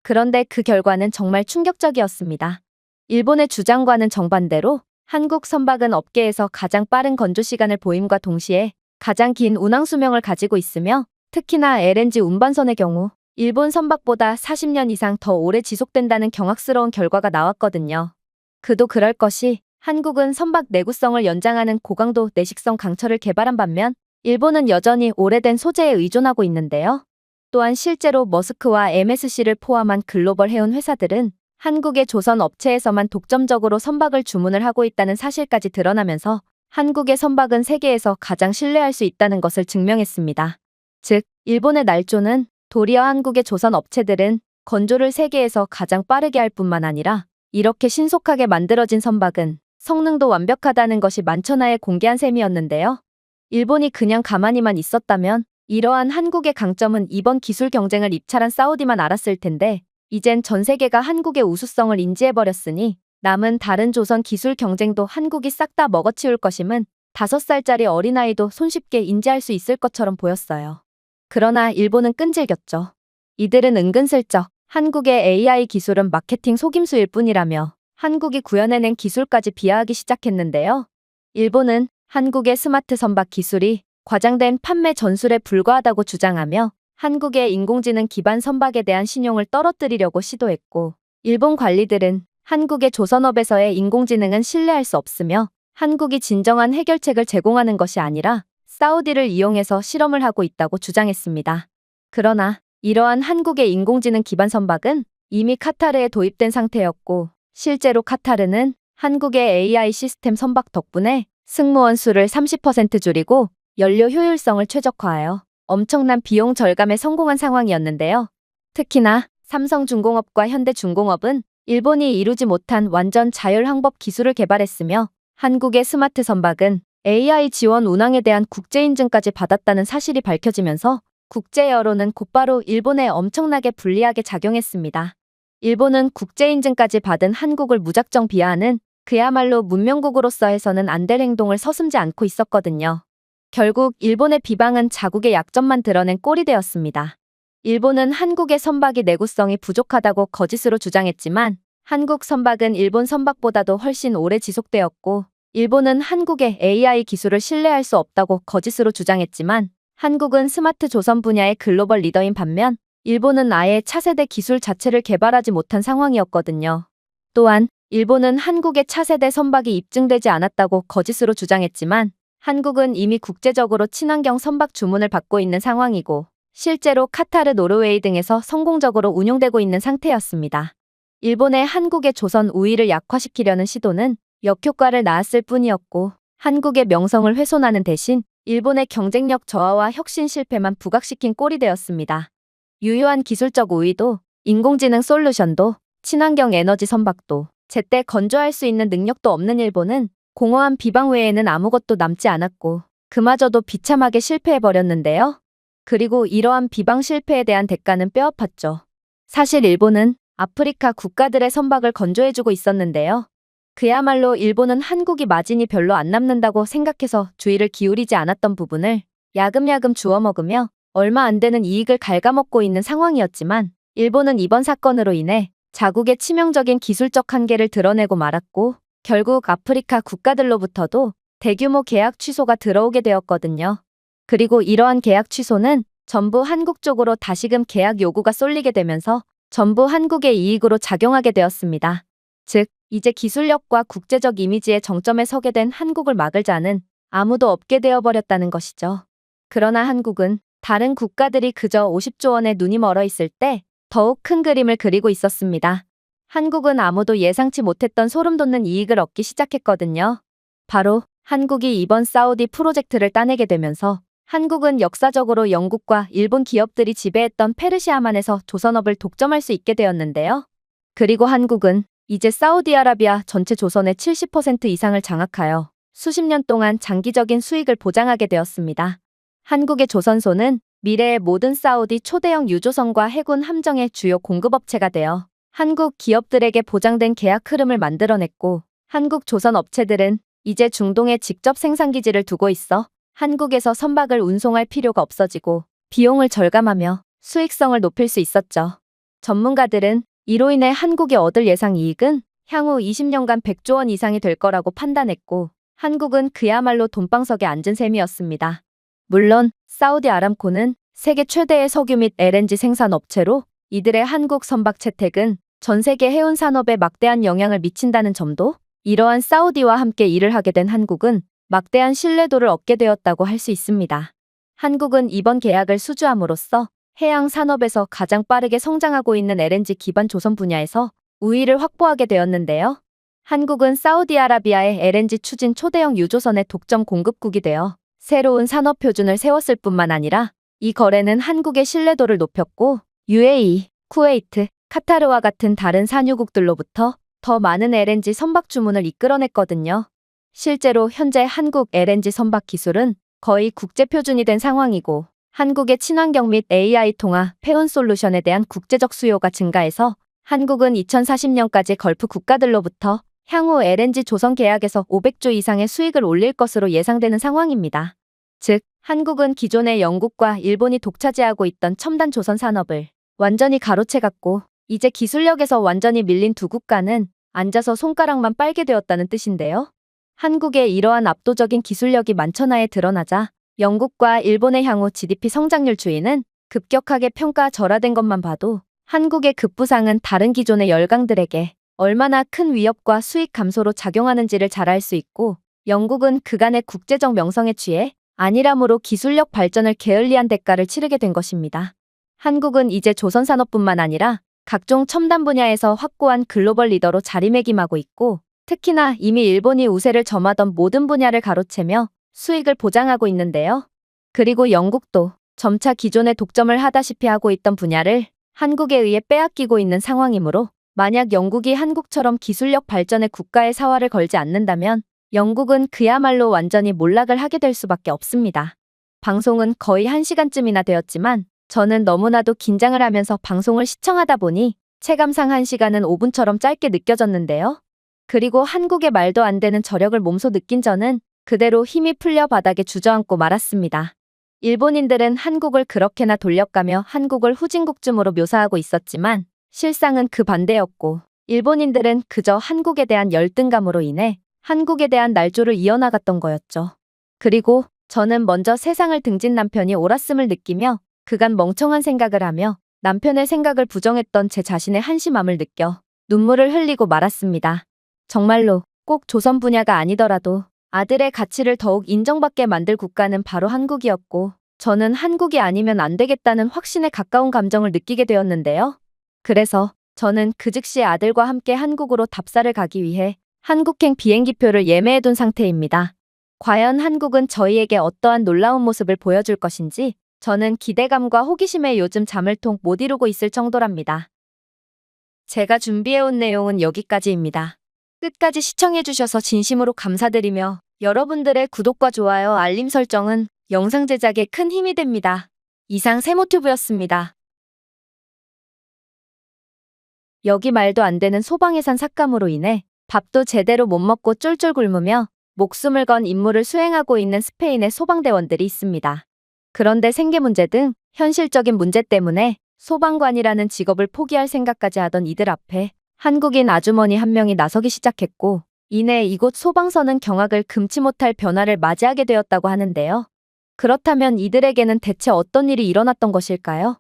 그런데 그 결과는 정말 충격적이었습니다. 일본의 주장과는 정반대로 한국 선박은 업계에서 가장 빠른 건조 시간을 보임과 동시에 가장 긴 운항 수명을 가지고 있으며 특히나 LNG 운반선의 경우 일본 선박보다 40년 이상 더 오래 지속된다는 경악스러운 결과가 나왔거든요. 그도 그럴 것이 한국은 선박 내구성을 연장하는 고강도 내식성 강철을 개발한 반면 일본은 여전히 오래된 소재에 의존하고 있는데요. 또한 실제로 머스크와 MSC를 포함한 글로벌 해운 회사들은 한국의 조선 업체에서만 독점적으로 선박을 주문을 하고 있다는 사실까지 드러나면서 한국의 선박은 세계에서 가장 신뢰할 수 있다는 것을 증명했습니다. 즉, 일본의 날조는 도리어 한국의 조선 업체들은 건조를 세계에서 가장 빠르게 할 뿐만 아니라 이렇게 신속하게 만들어진 선박은 성능도 완벽하다는 것이 만천하에 공개한 셈이었는데요. 일본이 그냥 가만히만 있었다면 이러한 한국의 강점은 이번 기술 경쟁을 입찰한 사우디만 알았을 텐데 이젠 전 세계가 한국의 우수성을 인지해버렸으니 남은 다른 조선 기술 경쟁도 한국이 싹 다 먹어치울 것임은 5살짜리 어린아이도 손쉽게 인지할 수 있을 것처럼 보였어요. 그러나 일본은 끈질겼죠. 이들은 은근슬쩍 한국의 AI 기술은 마케팅 속임수일 뿐이라며 한국이 구현해낸 기술까지 비하하기 시작했는데요. 일본은 한국의 스마트 선박 기술이 과장된 판매 전술에 불과하다고 주장하며 한국의 인공지능 기반 선박에 대한 신용을 떨어뜨리려고 시도했고, 일본 관리들은 한국의 조선업에서의 인공지능은 신뢰할 수 없으며 한국이 진정한 해결책을 제공하는 것이 아니라 사우디를 이용해서 실험을 하고 있다고 주장했습니다. 그러나 이러한 한국의 인공지능 기반 선박은 이미 카타르에 도입된 상태였고 실제로 카타르는 한국의 AI 시스템 선박 덕분에 승무원 수를 30% 줄이고 연료 효율성을 최적화하여 엄청난 비용 절감에 성공한 상황이었는데요. 특히나 삼성중공업과 현대중공업은 일본이 이루지 못한 완전 자율항법 기술을 개발했으며 한국의 스마트 선박은 AI 지원 운항에 대한 국제인증까지 받았다는 사실이 밝혀지면서 국제 여론은 곧바로 일본에 엄청나게 불리하게 작용했습니다. 일본은 국제인증까지 받은 한국을 무작정 비하하는 그야말로 문명국으로서 해서는 안 될 행동을 서슴지 않고 있었거든요. 결국 일본의 비방은 자국의 약점만 드러낸 꼴이 되었습니다. 일본은 한국의 선박이 내구성이 부족하다고 거짓으로 주장했지만 한국 선박은 일본 선박보다도 훨씬 오래 지속되었고 일본은 한국의 AI 기술을 신뢰할 수 없다고 거짓으로 주장했지만 한국은 스마트 조선 분야의 글로벌 리더인 반면 일본은 아예 차세대 기술 자체를 개발하지 못한 상황이었거든요. 또한 일본은 한국의 차세대 선박이 입증되지 않았다고 거짓으로 주장했지만 한국은 이미 국제적으로 친환경 선박 주문을 받고 있는 상황이고 실제로 카타르, 노르웨이 등에서 성공적으로 운용되고 있는 상태였습니다. 일본의 한국의 조선 우위를 약화시키려는 시도는 역효과를 낳았을 뿐이었고 한국의 명성을 훼손하는 대신 일본의 경쟁력 저하와 혁신 실패만 부각시킨 꼴이 되었습니다. 유효한 기술적 우위도, 인공지능 솔루션도, 친환경 에너지 선박도, 제때 건조할 수 있는 능력도 없는 일본은 공허한 비방 외에는 아무것도 남지 않았고 그마저도 비참하게 실패해버렸는데요. 그리고 이러한 비방 실패에 대한 대가는 뼈아팠죠. 사실 일본은 아프리카 국가들의 선박을 건조해주고 있었는데요. 그야말로 일본은 한국이 마진이 별로 안 남는다고 생각해서 주의를 기울이지 않았던 부분을 야금야금 주워먹으며 얼마 안 되는 이익을 갉아먹고 있는 상황이었지만 일본은 이번 사건으로 인해 자국의 치명적인 기술적 한계를 드러내고 말았고 결국 아프리카 국가들로부터도 대규모 계약 취소가 들어오게 되었거든요. 그리고 이러한 계약 취소는 전부 한국 쪽으로 다시금 계약 요구가 쏠리게 되면서 전부 한국의 이익으로 작용하게 되었습니다. 즉, 이제 기술력과 국제적 이미지의 정점에 서게 된 한국을 막을 자는 아무도 없게 되어버렸다는 것이죠. 그러나 한국은 다른 국가들이 그저 50조 원에 눈이 멀어 있을 때 더욱 큰 그림을 그리고 있었습니다. 한국은 아무도 예상치 못했던 소름 돋는 이익을 얻기 시작했거든요. 바로 한국이 이번 사우디 프로젝트를 따내게 되면서 한국은 역사적으로 영국과 일본 기업들이 지배했던 페르시아만에서 조선업을 독점할 수 있게 되었는데요. 그리고 한국은 이제 사우디아라비아 전체 조선의 70% 이상을 장악하여 수십 년 동안 장기적인 수익을 보장하게 되었습니다. 한국의 조선소는 미래의 모든 사우디 초대형 유조선과 해군 함정의 주요 공급업체가 되어 한국 기업들에게 보장된 계약 흐름을 만들어냈고, 한국 조선 업체들은 이제 중동에 직접 생산기지를 두고 있어 한국에서 선박을 운송할 필요가 없어지고 비용을 절감하며 수익성을 높일 수 있었죠. 전문가들은 이로 인해 한국이 얻을 예상 이익은 향후 20년간 100조 원 이상이 될 거라고 판단했고, 한국은 그야말로 돈방석에 앉은 셈이었습니다. 물론 사우디 아람코는 세계 최대의 석유 및 LNG 생산 업체로 이들의 한국 선박 채택은 전 세계 해운 산업에 막대한 영향을 미친다는 점도, 이러한 사우디와 함께 일을 하게 된 한국은 막대한 신뢰도를 얻게 되었다고 할 수 있습니다. 한국은 이번 계약을 수주함으로써 해양 산업에서 가장 빠르게 성장하고 있는 LNG 기반 조선 분야에서 우위를 확보하게 되었는데요. 한국은 사우디아라비아의 LNG 추진 초대형 유조선의 독점 공급국이 되어 새로운 산업 표준을 세웠을 뿐만 아니라 이 거래는 한국의 신뢰도를 높였고, UAE, 쿠웨이트, 카타르와 같은 다른 산유국들로부터 더 많은 LNG 선박 주문을 이끌어냈거든요. 실제로 현재 한국 LNG 선박 기술은 거의 국제 표준이 된 상황이고, 한국의 친환경 및 AI 통합 폐운 솔루션에 대한 국제적 수요가 증가해서 한국은 2040년까지 걸프 국가들로부터 향후 LNG 조선 계약에서 500조 이상의 수익을 올릴 것으로 예상되는 상황입니다. 즉, 한국은 기존의 영국과 일본이 독차지하고 있던 첨단 조선 산업을 완전히 가로채갔고, 이제 기술력에서 완전히 밀린 두 국가는 앉아서 손가락만 빨게 되었다는 뜻인데요. 한국의 이러한 압도적인 기술력이 만천하에 드러나자 영국과 일본의 향후 GDP 성장률 추이는 급격하게 평가절하된 것만 봐도 한국의 급부상은 다른 기존의 열강들에게 얼마나 큰 위협과 수익 감소로 작용하는지를 잘 알 수 있고, 영국은 그간의 국제적 명성에 취해 안일함으로 기술력 발전을 게을리한 대가를 치르게 된 것입니다. 한국은 이제 조선산업뿐만 아니라 각종 첨단 분야에서 확고한 글로벌 리더로 자리매김하고 있고, 특히나 이미 일본이 우세를 점하던 모든 분야를 가로채며 수익을 보장하고 있는데요. 그리고 영국도 점차 기존의 독점을 하다시피 하고 있던 분야를 한국에 의해 빼앗기고 있는 상황이므로, 만약 영국이 한국처럼 기술력 발전에 국가의 사활을 걸지 않는다면 영국은 그야말로 완전히 몰락을 하게 될 수밖에 없습니다. 방송은 거의 1시간쯤이나 되었지만 저는 너무나도 긴장을 하면서 방송을 시청하다 보니 체감상 1시간은 5분처럼 짧게 느껴졌는데요. 그리고 한국의 말도 안 되는 저력을 몸소 느낀 저는 그대로 힘이 풀려 바닥에 주저앉고 말았습니다. 일본인들은 한국을 그렇게나 돌려가며 한국을 후진국쯤으로 묘사하고 있었지만 실상은 그 반대였고, 일본인들은 그저 한국에 대한 열등감으로 인해 한국에 대한 날조를 이어나갔던 거였죠. 그리고 저는 먼저 세상을 등진 남편이 옳았음을 느끼며 그간 멍청한 생각을 하며 남편의 생각을 부정했던 제 자신의 한심함을 느껴 눈물을 흘리고 말았습니다. 정말로 꼭 조선 분야가 아니더라도 아들의 가치를 더욱 인정받게 만들 국가는 바로 한국이었고, 저는 한국이 아니면 안 되겠다는 확신에 가까운 감정을 느끼게 되었는데요. 그래서 저는 그 즉시 아들과 함께 한국으로 답사를 가기 위해 한국행 비행기표를 예매해둔 상태입니다. 과연 한국은 저희에게 어떠한 놀라운 모습을 보여줄 것인지 저는 기대감과 호기심에 요즘 잠을 통 못 이루고 있을 정도랍니다. 제가 준비해온 내용은 여기까지입니다. 끝까지 시청해주셔서 진심으로 감사드리며 여러분들의 구독과 좋아요, 알림 설정은 영상 제작에 큰 힘이 됩니다. 이상 세모튜브였습니다. 여기 말도 안 되는 소방해산 삭감으로 인해 밥도 제대로 못 먹고 쫄쫄 굶으며 목숨을 건 임무를 수행하고 있는 스페인의 소방대원들이 있습니다. 그런데 생계 문제 등 현실적인 문제 때문에 소방관이라는 직업을 포기할 생각까지 하던 이들 앞에 한국인 아주머니 한 명이 나서기 시작했고, 이내 이곳 소방서는 경악을 금치 못할 변화를 맞이하게 되었다고 하는데요. 그렇다면 이들에게는 대체 어떤 일이 일어났던 것일까요?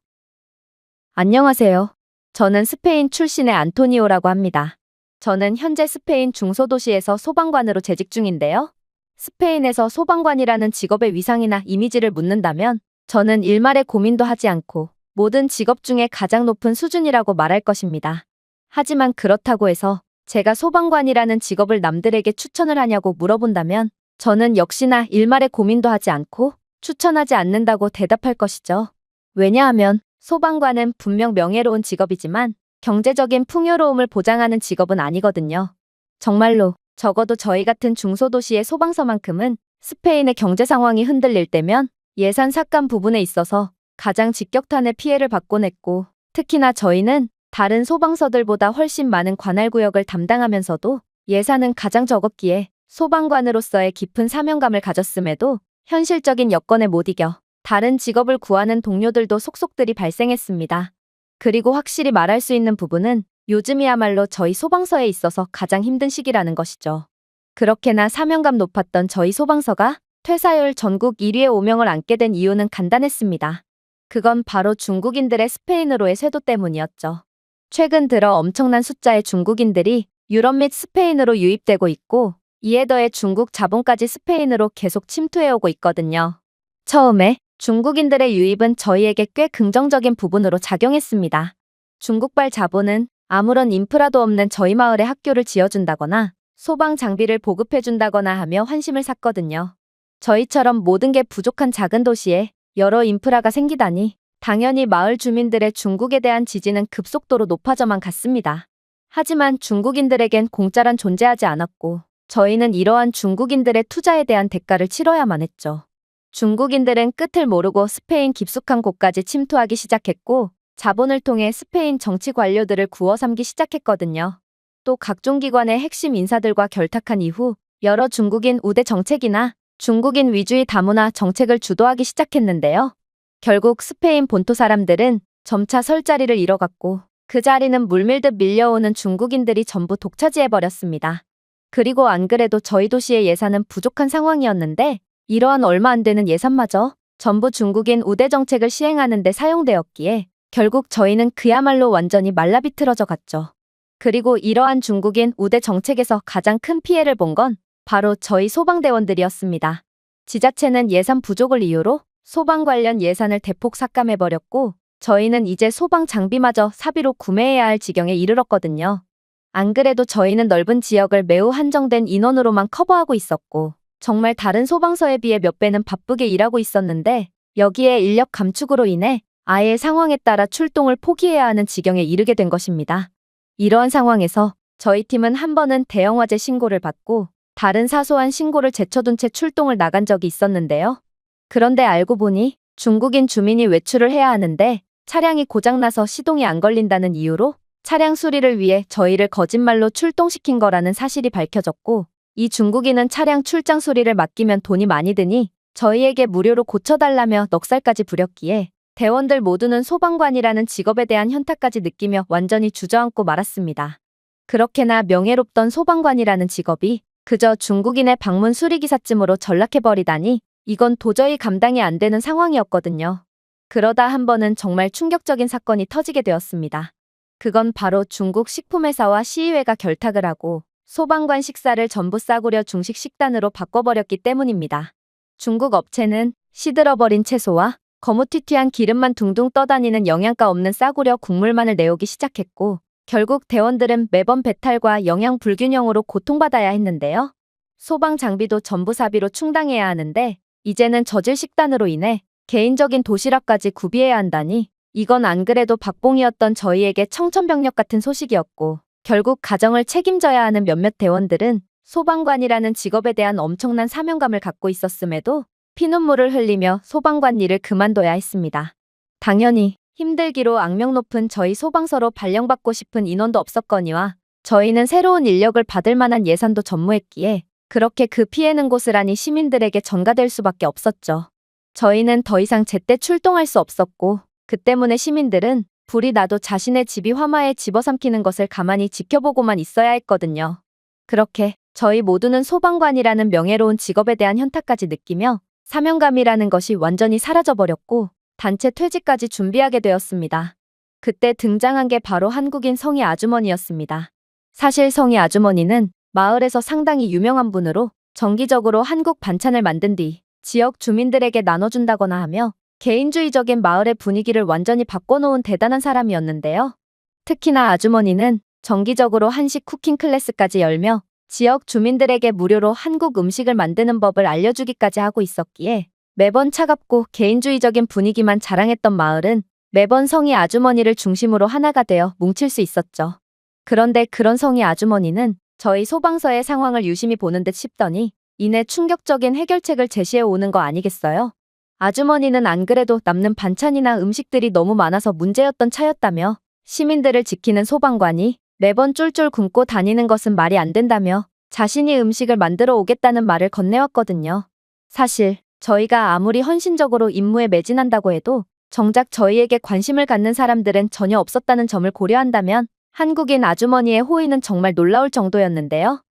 안녕하세요. 저는 스페인 출신의 안토니오라고 합니다. 저는 현재 스페인 중소도시에서 소방관으로 재직 중인데요. 스페인에서 소방관이라는 직업의 위상이나 이미지를 묻는다면 저는 일말의 고민도 하지 않고 모든 직업 중에 가장 높은 수준이라고 말할 것입니다. 하지만 그렇다고 해서 제가 소방관이라는 직업을 남들에게 추천을 하냐고 물어본다면 저는 역시나 일말의 고민도 하지 않고 추천하지 않는다고 대답할 것이죠. 왜냐하면 소방관은 분명 명예로운 직업이지만 경제적인 풍요로움을 보장하는 직업은 아니거든요. 정말로 적어도 저희 같은 중소도시의 소방서만큼은 스페인의 경제 상황이 흔들릴 때면 예산 삭감 부분에 있어서 가장 직격탄의 피해를 받곤 했고, 특히나 저희는 다른 소방서들보다 훨씬 많은 관할구역을 담당하면서도 예산은 가장 적었기에 소방관으로서의 깊은 사명감을 가졌음에도 현실적인 여건에 못 이겨 다른 직업을 구하는 동료들도 속속들이 발생했습니다. 그리고 확실히 말할 수 있는 부분은 요즘이야말로 저희 소방서에 있어서 가장 힘든 시기라는 것이죠. 그렇게나 사명감 높았던 저희 소방서가 퇴사율 전국 1위의 오명을 안게 된 이유는 간단했습니다. 그건 바로 중국인들의 스페인으로의 쇄도 때문이었죠. 최근 들어 엄청난 숫자의 중국인들이 유럽 및 스페인으로 유입되고 있고, 이에 더해 중국 자본까지 스페인으로 계속 침투해오고 있거든요. 처음에 중국인들의 유입은 저희에게 꽤 긍정적인 부분으로 작용했습니다. 중국발 자본은 아무런 인프라도 없는 저희 마을에 학교를 지어준다거나 소방 장비를 보급해준다거나 하며 환심을 샀거든요. 저희처럼 모든 게 부족한 작은 도시에 여러 인프라가 생기다니 당연히 마을 주민들의 중국에 대한 지지는 급속도로 높아져만 갔습니다. 하지만 중국인들에겐 공짜란 존재하지 않았고 저희는 이러한 중국인들의 투자에 대한 대가를 치러야만 했죠. 중국인들은 끝을 모르고 스페인 깊숙한 곳까지 침투하기 시작했고 자본을 통해 스페인 정치 관료들을 구워 삼기 시작했거든요. 또 각종 기관의 핵심 인사들과 결탁한 이후 여러 중국인 우대 정책이나 중국인 위주의 다문화 정책을 주도하기 시작했는데요. 결국 스페인 본토 사람들은 점차 설 자리를 잃어갔고 그 자리는 물밀듯 밀려오는 중국인들이 전부 독차지해버렸습니다. 그리고 안 그래도 저희 도시의 예산은 부족한 상황이었는데 이러한 얼마 안 되는 예산마저 전부 중국인 우대 정책을 시행하는 데 사용되었기에 결국 저희는 그야말로 완전히 말라비틀어져 갔죠. 그리고 이러한 중국인 우대 정책에서 가장 큰 피해를 본 건 바로 저희 소방대원들이었습니다. 지자체는 예산 부족을 이유로 소방 관련 예산을 대폭 삭감해버렸고 저희는 이제 소방 장비마저 사비로 구매해야 할 지경에 이르렀거든요. 안 그래도 저희는 넓은 지역을 매우 한정된 인원으로만 커버하고 있었고 정말 다른 소방서에 비해 몇 배는 바쁘게 일하고 있었는데 여기에 인력 감축으로 인해 아예 상황에 따라 출동을 포기해야 하는 지경에 이르게 된 것입니다. 이러한 상황에서 저희 팀은 한 번은 대형 화재 신고를 받고 다른 사소한 신고를 제쳐둔 채 출동을 나간 적이 있었는데요. 그런데 알고 보니 중국인 주민이 외출을 해야 하는데 차량이 고장나서 시동이 안 걸린다는 이유로 차량 수리를 위해 저희를 거짓말로 출동시킨 거라는 사실이 밝혀졌고 이 중국인은 차량 출장 수리를 맡기면 돈이 많이 드니 저희에게 무료로 고쳐달라며 넉살까지 부렸기에 대원들 모두는 소방관이라는 직업에 대한 현타까지 느끼며 완전히 주저앉고 말았습니다. 그렇게나 명예롭던 소방관이라는 직업이 그저 중국인의 방문 수리기사쯤으로 전락해버리다니 이건 도저히 감당이 안 되는 상황이었거든요. 그러다 한 번은 정말 충격적인 사건이 터지게 되었습니다. 그건 바로 중국 식품회사와 시의회가 결탁을 하고 소방관 식사를 전부 싸구려 중식 식단으로 바꿔버렸기 때문입니다. 중국 업체는 시들어버린 채소와 거무튀튀한 기름만 둥둥 떠다니는 영양가 없는 싸구려 국물만을 내오기 시작했고 결국 대원들은 매번 배탈과 영양 불균형으로 고통받아야 했는데요. 소방 장비도 전부 사비로 충당해야 하는데 이제는 저질 식단으로 인해 개인적인 도시락까지 구비해야 한다니 이건 안 그래도 박봉이었던 저희에게 청천벽력 같은 소식이었고 결국 가정을 책임져야 하는 몇몇 대원들은 소방관이라는 직업에 대한 엄청난 사명감을 갖고 있었음에도 피눈물을 흘리며 소방관 일을 그만둬야 했습니다. 당연히 힘들기로 악명 높은 저희 소방서로 발령받고 싶은 인원도 없었거니와 저희는 새로운 인력을 받을 만한 예산도 전무했기에 그렇게 그 피해는 고스란히 시민들에게 전가될 수밖에 없었죠. 저희는 더 이상 제때 출동할 수 없었고 그 때문에 시민들은 불이 나도 자신의 집이 화마에 집어삼키는 것을 가만히 지켜보고만 있어야 했거든요. 그렇게 저희 모두는 소방관이라는 명예로운 직업에 대한 현타까지 느끼며 사명감이라는 것이 완전히 사라져버렸고 단체 퇴직까지 준비하게 되었습니다. 그때 등장한 게 바로 한국인 성희 아주머니였습니다. 사실 성희 아주머니는 마을에서 상당히 유명한 분으로 정기적으로 한국 반찬을 만든 뒤 지역 주민들에게 나눠준다거나 하며 개인주의적인 마을의 분위기를 완전히 바꿔놓은 대단한 사람이었는데요. 특히나 아주머니는 정기적으로 한식 쿠킹 클래스까지 열며 지역 주민들에게 무료로 한국 음식을 만드는 법을 알려주기까지 하고 있었기에 매번 차갑고 개인주의적인 분위기만 자랑했던 마을은 매번 성희 아주머니를 중심으로 하나가 되어 뭉칠 수 있었죠. 그런데 그런 성희 아주머니는 저희 소방서의 상황을 유심히 보는 듯 싶더니 이내 충격적인 해결책을 제시해 오는 거 아니겠어요? 아주머니는 안 그래도 남는 반찬이나 음식들이 너무 많아서 문제였던 차였다며 시민들을 지키는 소방관이 매번 쫄쫄 굶고 다니는 것은 말이 안 된다며 자신이 음식을 만들어 오겠다는 말을 건네왔거든요. 사실 저희가 아무리 헌신적으로 임무에 매진한다고 해도 정작 저희에게 관심을 갖는 사람들은 전혀 없었다는 점을 고려한다면 한국인 아주머니의 호의는 정말 놀라울 정도였는데요.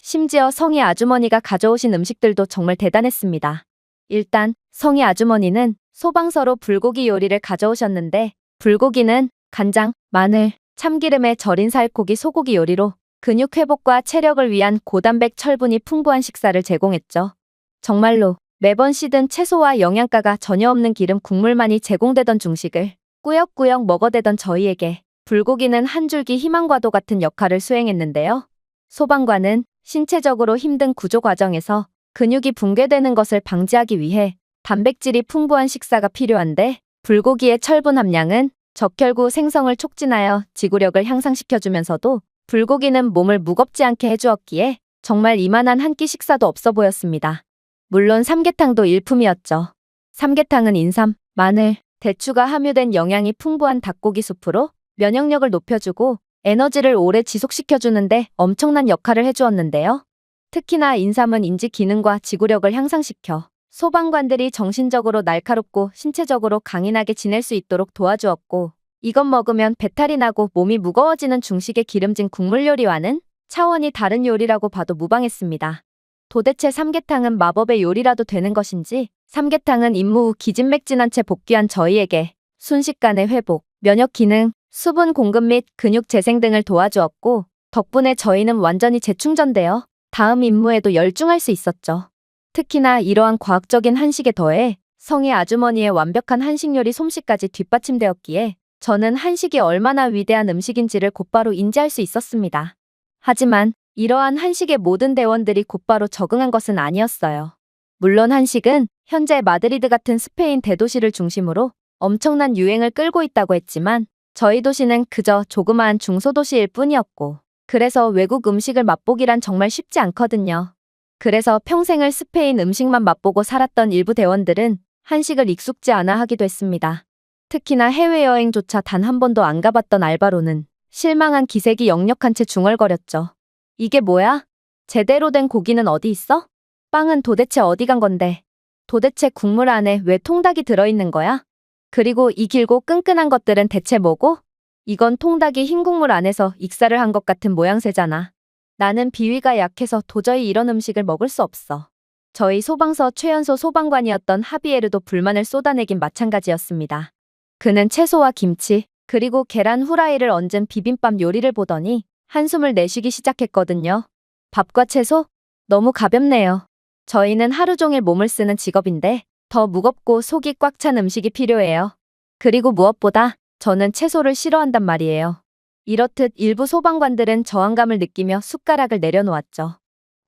심지어 성희 아주머니가 가져오신 음식들도 정말 대단했습니다. 일단 성희 아주머니는 소방서로 불고기 요리를 가져오셨는데 불고기는 간장, 마늘, 참기름에 절인 살코기 소고기 요리로 근육 회복과 체력을 위한 고단백 철분이 풍부한 식사를 제공했죠. 정말로 매번 씻은 채소와 영양가가 전혀 없는 기름 국물만이 제공되던 중식을 꾸역꾸역 먹어대던 저희에게 불고기는 한 줄기 희망과도 같은 역할을 수행했는데요. 소방관은 신체적으로 힘든 구조 과정에서 근육이 붕괴되는 것을 방지하기 위해 단백질이 풍부한 식사가 필요한데 불고기의 철분 함량은 적혈구 생성을 촉진하여 지구력을 향상시켜주면서도 불고기는 몸을 무겁지 않게 해주었기에 정말 이만한 한 끼 식사도 없어 보였습니다. 물론 삼계탕도 일품이었죠. 삼계탕은 인삼, 마늘, 대추가 함유된 영양이 풍부한 닭고기 수프로 면역력을 높여주고 에너지를 오래 지속시켜주는데 엄청난 역할을 해주었는데요. 특히나 인삼은 인지 기능과 지구력을 향상시켜 소방관들이 정신적으로 날카롭고 신체적으로 강인하게 지낼 수 있도록 도와주었고 이것 먹으면 배탈이 나고 몸이 무거워지는 중식의 기름진 국물 요리와는 차원이 다른 요리라고 봐도 무방했습니다. 도대체 삼계탕은 마법의 요리라도 되는 것인지 삼계탕은 임무 후 기진맥진한 채 복귀한 저희에게 순식간에 회복, 면역 기능, 수분 공급 및 근육 재생 등을 도와주었고 덕분에 저희는 완전히 재충전되어 다음 임무에도 열중할 수 있었죠. 특히나 이러한 과학적인 한식에 더해 성희 아주머니의 완벽한 한식 요리 솜씨까지 뒷받침되었기에 저는 한식이 얼마나 위대한 음식인지를 곧바로 인지할 수 있었습니다. 하지만 이러한 한식의 모든 대원들이 곧바로 적응한 것은 아니었어요. 물론 한식은 현재 마드리드 같은 스페인 대도시를 중심으로 엄청난 유행을 끌고 있다고 했지만 저희 도시는 그저 조그마한 중소도시일 뿐이었고 그래서 외국 음식을 맛보기란 정말 쉽지 않거든요. 그래서 평생을 스페인 음식만 맛보고 살았던 일부 대원들은 한식을 익숙지 않아 하기도 했습니다. 특히나 해외여행조차 단 한 번도 안 가봤던 알바로는 실망한 기색이 역력한 채 중얼거렸죠. 이게 뭐야? 제대로 된 고기는 어디 있어? 빵은 도대체 어디 간 건데? 도대체 국물 안에 왜 통닭이 들어있는 거야? 그리고 이 길고 끈끈한 것들은 대체 뭐고? 이건 통닭이 흰 국물 안에서 익사를 한 것 같은 모양새잖아. 나는 비위가 약해서 도저히 이런 음식을 먹을 수 없어. 저희 소방서 최연소 소방관이었던 하비에르도 불만을 쏟아내긴 마찬가지였습니다. 그는 채소와 김치, 그리고 계란 후라이를 얹은 비빔밥 요리를 보더니 한숨을 내쉬기 시작했거든요. 밥과 채소? 너무 가볍네요. 저희는 하루 종일 몸을 쓰는 직업인데 더 무겁고 속이 꽉 찬 음식이 필요해요. 그리고 무엇보다 저는 채소를 싫어한단 말이에요. 이렇듯 일부 소방관들은 저항감을 느끼며 숟가락을 내려놓았죠.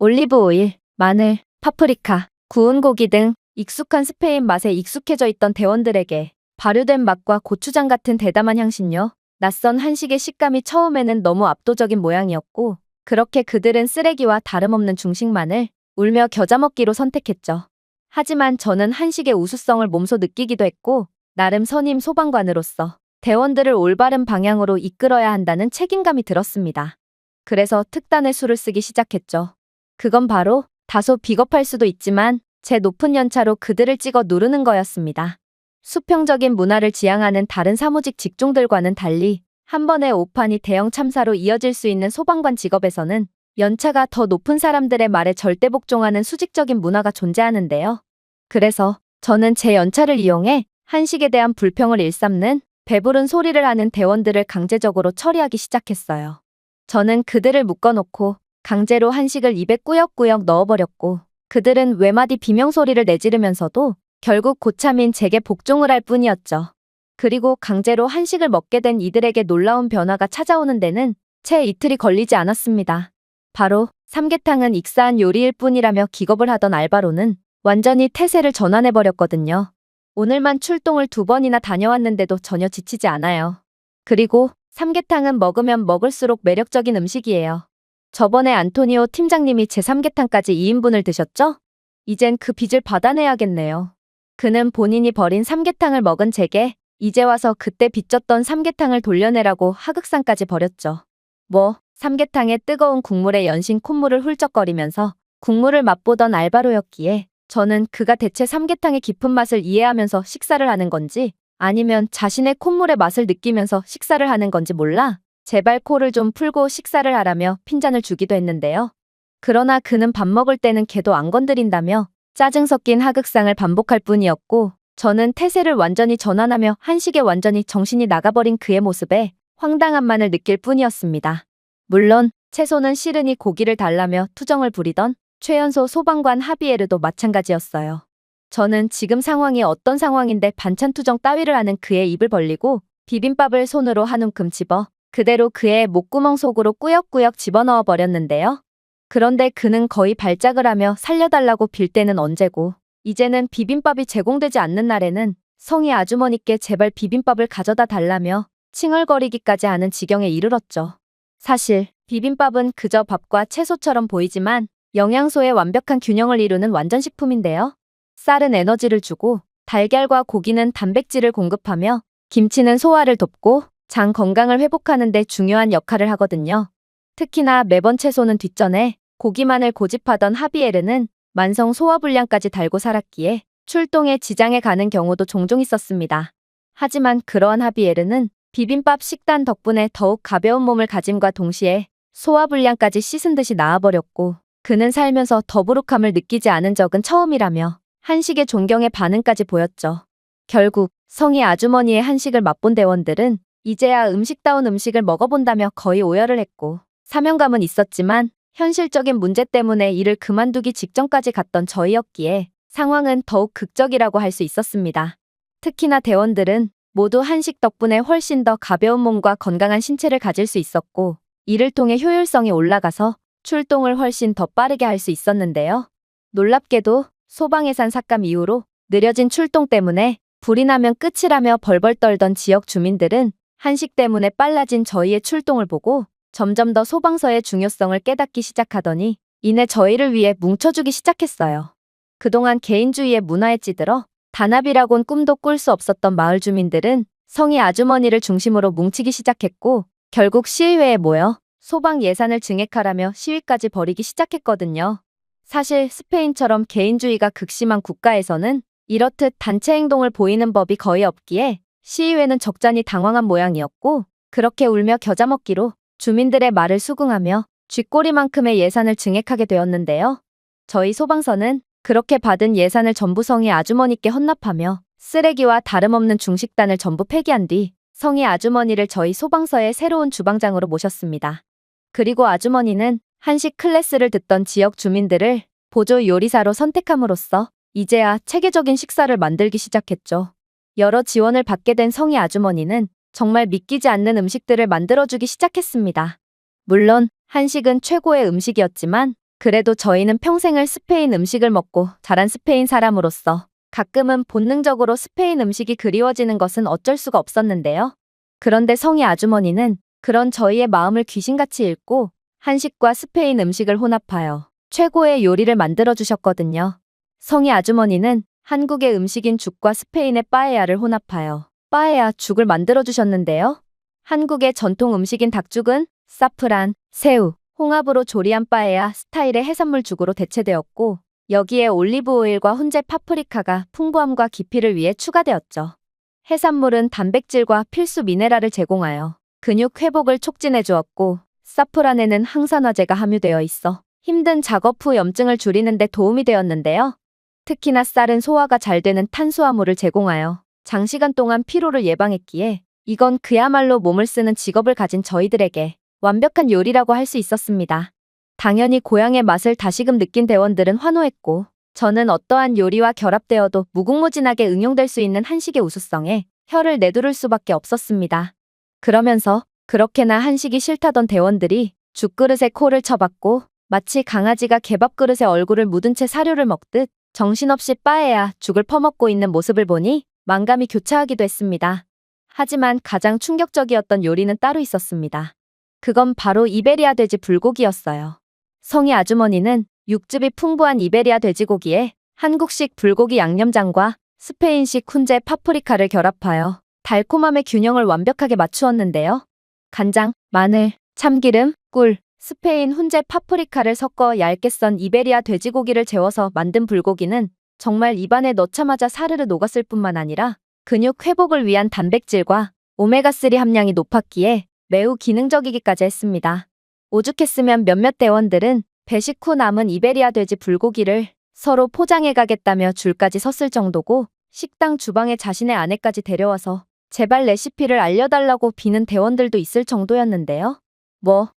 올리브 오일, 마늘, 파프리카, 구운 고기 등 익숙한 스페인 맛에 익숙해져 있던 대원들에게 발효된 맛과 고추장 같은 대담한 향신료, 낯선 한식의 식감이 처음에는 너무 압도적인 모양이었고 그렇게 그들은 쓰레기와 다름없는 중식만을 울며 겨자 먹기로 선택했죠. 하지만 저는 한식의 우수성을 몸소 느끼기도 했고 나름 선임 소방관으로서 대원들을 올바른 방향으로 이끌어야 한다는 책임감이 들었습니다. 그래서 특단의 수를 쓰기 시작했죠. 그건 바로 다소 비겁할 수도 있지만 제 높은 연차로 그들을 찍어 누르는 거였습니다. 수평적인 문화를 지향하는 다른 사무직 직종들과는 달리 한 번의 오판이 대형 참사로 이어질 수 있는 소방관 직업에서는 연차가 더 높은 사람들의 말에 절대 복종하는 수직적인 문화가 존재하는데요. 그래서 저는 제 연차를 이용해 한식에 대한 불평을 일삼는 배부른 소리를 하는 대원들을 강제적으로 처리하기 시작했어요. 저는 그들을 묶어놓고 강제로 한식을 입에 꾸역꾸역 넣어버렸고 그들은 외마디 비명소리를 내지르면서도 결국 고참인 제게 복종을 할 뿐이었죠. 그리고 강제로 한식을 먹게 된 이들에게 놀라운 변화가 찾아오는 데는 채 이틀이 걸리지 않았습니다. 바로 삼계탕은 익사한 요리일 뿐이라며 기겁을 하던 알바로는 완전히 태세를 전환해버렸거든요. 오늘만 출동을 2번이나 다녀왔는데도 전혀 지치지 않아요. 그리고 삼계탕은 먹으면 먹을수록 매력적인 음식이에요. 저번에 안토니오 팀장님이 제 삼계탕까지 2인분을 드셨죠? 이젠 그 빚을 받아내야겠네요. 그는 본인이 버린 삼계탕을 먹은 제게 이제 와서 그때 빚졌던 삼계탕을 돌려내라고 하극상까지 벌였죠. 삼계탕의 뜨거운 국물에 연신 콧물을 훌쩍거리면서 국물을 맛보던 알바로였기에 저는 그가 대체 삼계탕의 깊은 맛을 이해하면서 식사를 하는 건지 아니면 자신의 콧물의 맛을 느끼면서 식사를 하는 건지 몰라 제발 코를 좀 풀고 식사를 하라며 핀잔을 주기도 했는데요. 그러나 그는 밥 먹을 때는 걔도 안 건드린다며 짜증 섞인 하극상을 반복할 뿐이었고 저는 태세를 완전히 전환하며 한식에 완전히 정신이 나가버린 그의 모습에 황당함만을 느낄 뿐이었습니다. 물론 채소는 싫으니 고기를 달라며 투정을 부리던 최연소 소방관 하비에르도 마찬가지였어요. 저는 지금 상황이 어떤 상황인데 반찬 투정 따위를 하는 그의 입을 벌리고 비빔밥을 손으로 한 움큼 집어 그대로 그의 목구멍 속으로 꾸역꾸역 집어넣어 버렸는데요. 그런데 그는 거의 발작을 하며 살려달라고 빌 때는 언제고 이제는 비빔밥이 제공되지 않는 날에는 성희 아주머니께 제발 비빔밥을 가져다 달라며 칭얼거리기까지 하는 지경에 이르렀죠. 사실 비빔밥은 그저 밥과 채소처럼 보이지만 영양소의 완벽한 균형을 이루는 완전식품인데요. 쌀은 에너지를 주고 달걀과 고기는 단백질을 공급하며 김치는 소화를 돕고 장 건강을 회복하는 데 중요한 역할을 하거든요. 특히나 매번 채소는 뒷전에 고기만을 고집하던 하비에르는 만성 소화불량까지 달고 살았기에 출동에 지장에 가는 경우도 종종 있었습니다. 하지만 그러한 하비에르는 비빔밥 식단 덕분에 더욱 가벼운 몸을 가짐과 동시에 소화불량까지 씻은 듯이 나아버렸고 그는 살면서 더부룩함을 느끼지 않은 적은 처음이라며 한식의 존경의 반응까지 보였죠. 결국 성희 아주머니의 한식을 맛본 대원들은 이제야 음식다운 음식을 먹어본다며 거의 오열을 했고 사명감은 있었지만 현실적인 문제 때문에 일을 그만두기 직전까지 갔던 저희였기에 상황은 더욱 극적이라고 할 수 있었습니다. 특히나 대원들은 모두 한식 덕분에 훨씬 더 가벼운 몸과 건강한 신체를 가질 수 있었고 이를 통해 효율성이 올라가서 출동을 훨씬 더 빠르게 할 수 있었는데요. 놀랍게도 소방해산 삭감 이후로 느려진 출동 때문에 불이 나면 끝이라며 벌벌 떨던 지역 주민들은 한식 때문에 빨라진 저희의 출동을 보고 점점 더 소방서의 중요성을 깨닫기 시작하더니 이내 저희를 위해 뭉쳐주기 시작했어요. 그동안 개인주의의 문화에 찌들어 단합이라곤 꿈도 꿀 수 없었던 마을 주민들은 성희 아주머니를 중심으로 뭉치기 시작했고 결국 시의회에 모여 소방 예산을 증액하라며 시위까지 벌이기 시작했거든요. 사실 스페인처럼 개인주의가 극심한 국가에서는 이렇듯 단체 행동을 보이는 법이 거의 없기에 시의회는 적잖이 당황한 모양이었고 그렇게 울며 겨자 먹기로 주민들의 말을 수긍하며 쥐꼬리만큼의 예산을 증액하게 되었는데요. 저희 소방서는 그렇게 받은 예산을 전부 성희 아주머니께 헌납하며 쓰레기와 다름없는 중식단을 전부 폐기한 뒤 성희 아주머니를 저희 소방서의 새로운 주방장으로 모셨습니다. 그리고 아주머니는 한식 클래스를 듣던 지역 주민들을 보조 요리사로 선택함으로써 이제야 체계적인 식사를 만들기 시작했죠. 여러 지원을 받게 된 성희 아주머니는 정말 믿기지 않는 음식들을 만들어주기 시작했습니다. 물론 한식은 최고의 음식이었지만 그래도 저희는 평생을 스페인 음식을 먹고 자란 스페인 사람으로서 가끔은 본능적으로 스페인 음식이 그리워지는 것은 어쩔 수가 없었는데요. 그런데 성희 아주머니는 그런 저희의 마음을 귀신같이 읽고 한식과 스페인 음식을 혼합하여 최고의 요리를 만들어주셨거든요. 성희 아주머니는 한국의 음식인 죽과 스페인의 빠에야를 혼합하여 빠에야 죽을 만들어주셨는데요. 한국의 전통 음식인 닭죽은 사프란, 새우, 홍합으로 조리한 빠에야 스타일의 해산물 죽으로 대체되었고 여기에 올리브 오일과 훈제 파프리카가 풍부함과 깊이를 위해 추가되었죠. 해산물은 단백질과 필수 미네랄을 제공하여 근육 회복을 촉진해 주었고 사프란에는 항산화제가 함유되어 있어 힘든 작업 후 염증을 줄이는 데 도움이 되었는데요. 특히나 쌀은 소화가 잘 되는 탄수화물을 제공하여 장시간 동안 피로를 예방했기에 이건 그야말로 몸을 쓰는 직업을 가진 저희들에게 완벽한 요리라고 할 수 있었습니다. 당연히 고향의 맛을 다시금 느낀 대원들은 환호했고, 저는 어떠한 요리와 결합되어도 무궁무진하게 응용될 수 있는 한식의 우수성에 혀를 내두를 수밖에 없었습니다. 그러면서 그렇게나 한식이 싫다던 대원들이 죽그릇에 코를 쳐박고 마치 강아지가 개밥그릇에 얼굴을 묻은 채 사료를 먹듯 정신없이 빠에야 죽을 퍼먹고 있는 모습을 보니 만감이 교차하기도 했습니다. 하지만 가장 충격적이었던 요리는 따로 있었습니다. 그건 바로 이베리아 돼지 불고기였어요. 성희 아주머니는 육즙이 풍부한 이베리아 돼지고기에 한국식 불고기 양념장과 스페인식 훈제 파프리카를 결합하여 달콤함의 균형을 완벽하게 맞추었는데요. 간장, 마늘, 참기름, 꿀, 스페인 훈제 파프리카를 섞어 얇게 썬 이베리아 돼지고기를 재워서 만든 불고기는 정말 입안에 넣자마자 사르르 녹았을 뿐만 아니라 근육 회복을 위한 단백질과 오메가3 함량이 높았기에 매우 기능적이기까지 했습니다. 오죽했으면 몇몇 대원들은 배식 후 남은 이베리아 돼지 불고기를 서로 포장해 가겠다며 줄까지 섰을 정도고 식당 주방에 자신의 아내까지 데려와서 제발 레시피를 알려달라고 비는 대원들도 있을 정도였는데요.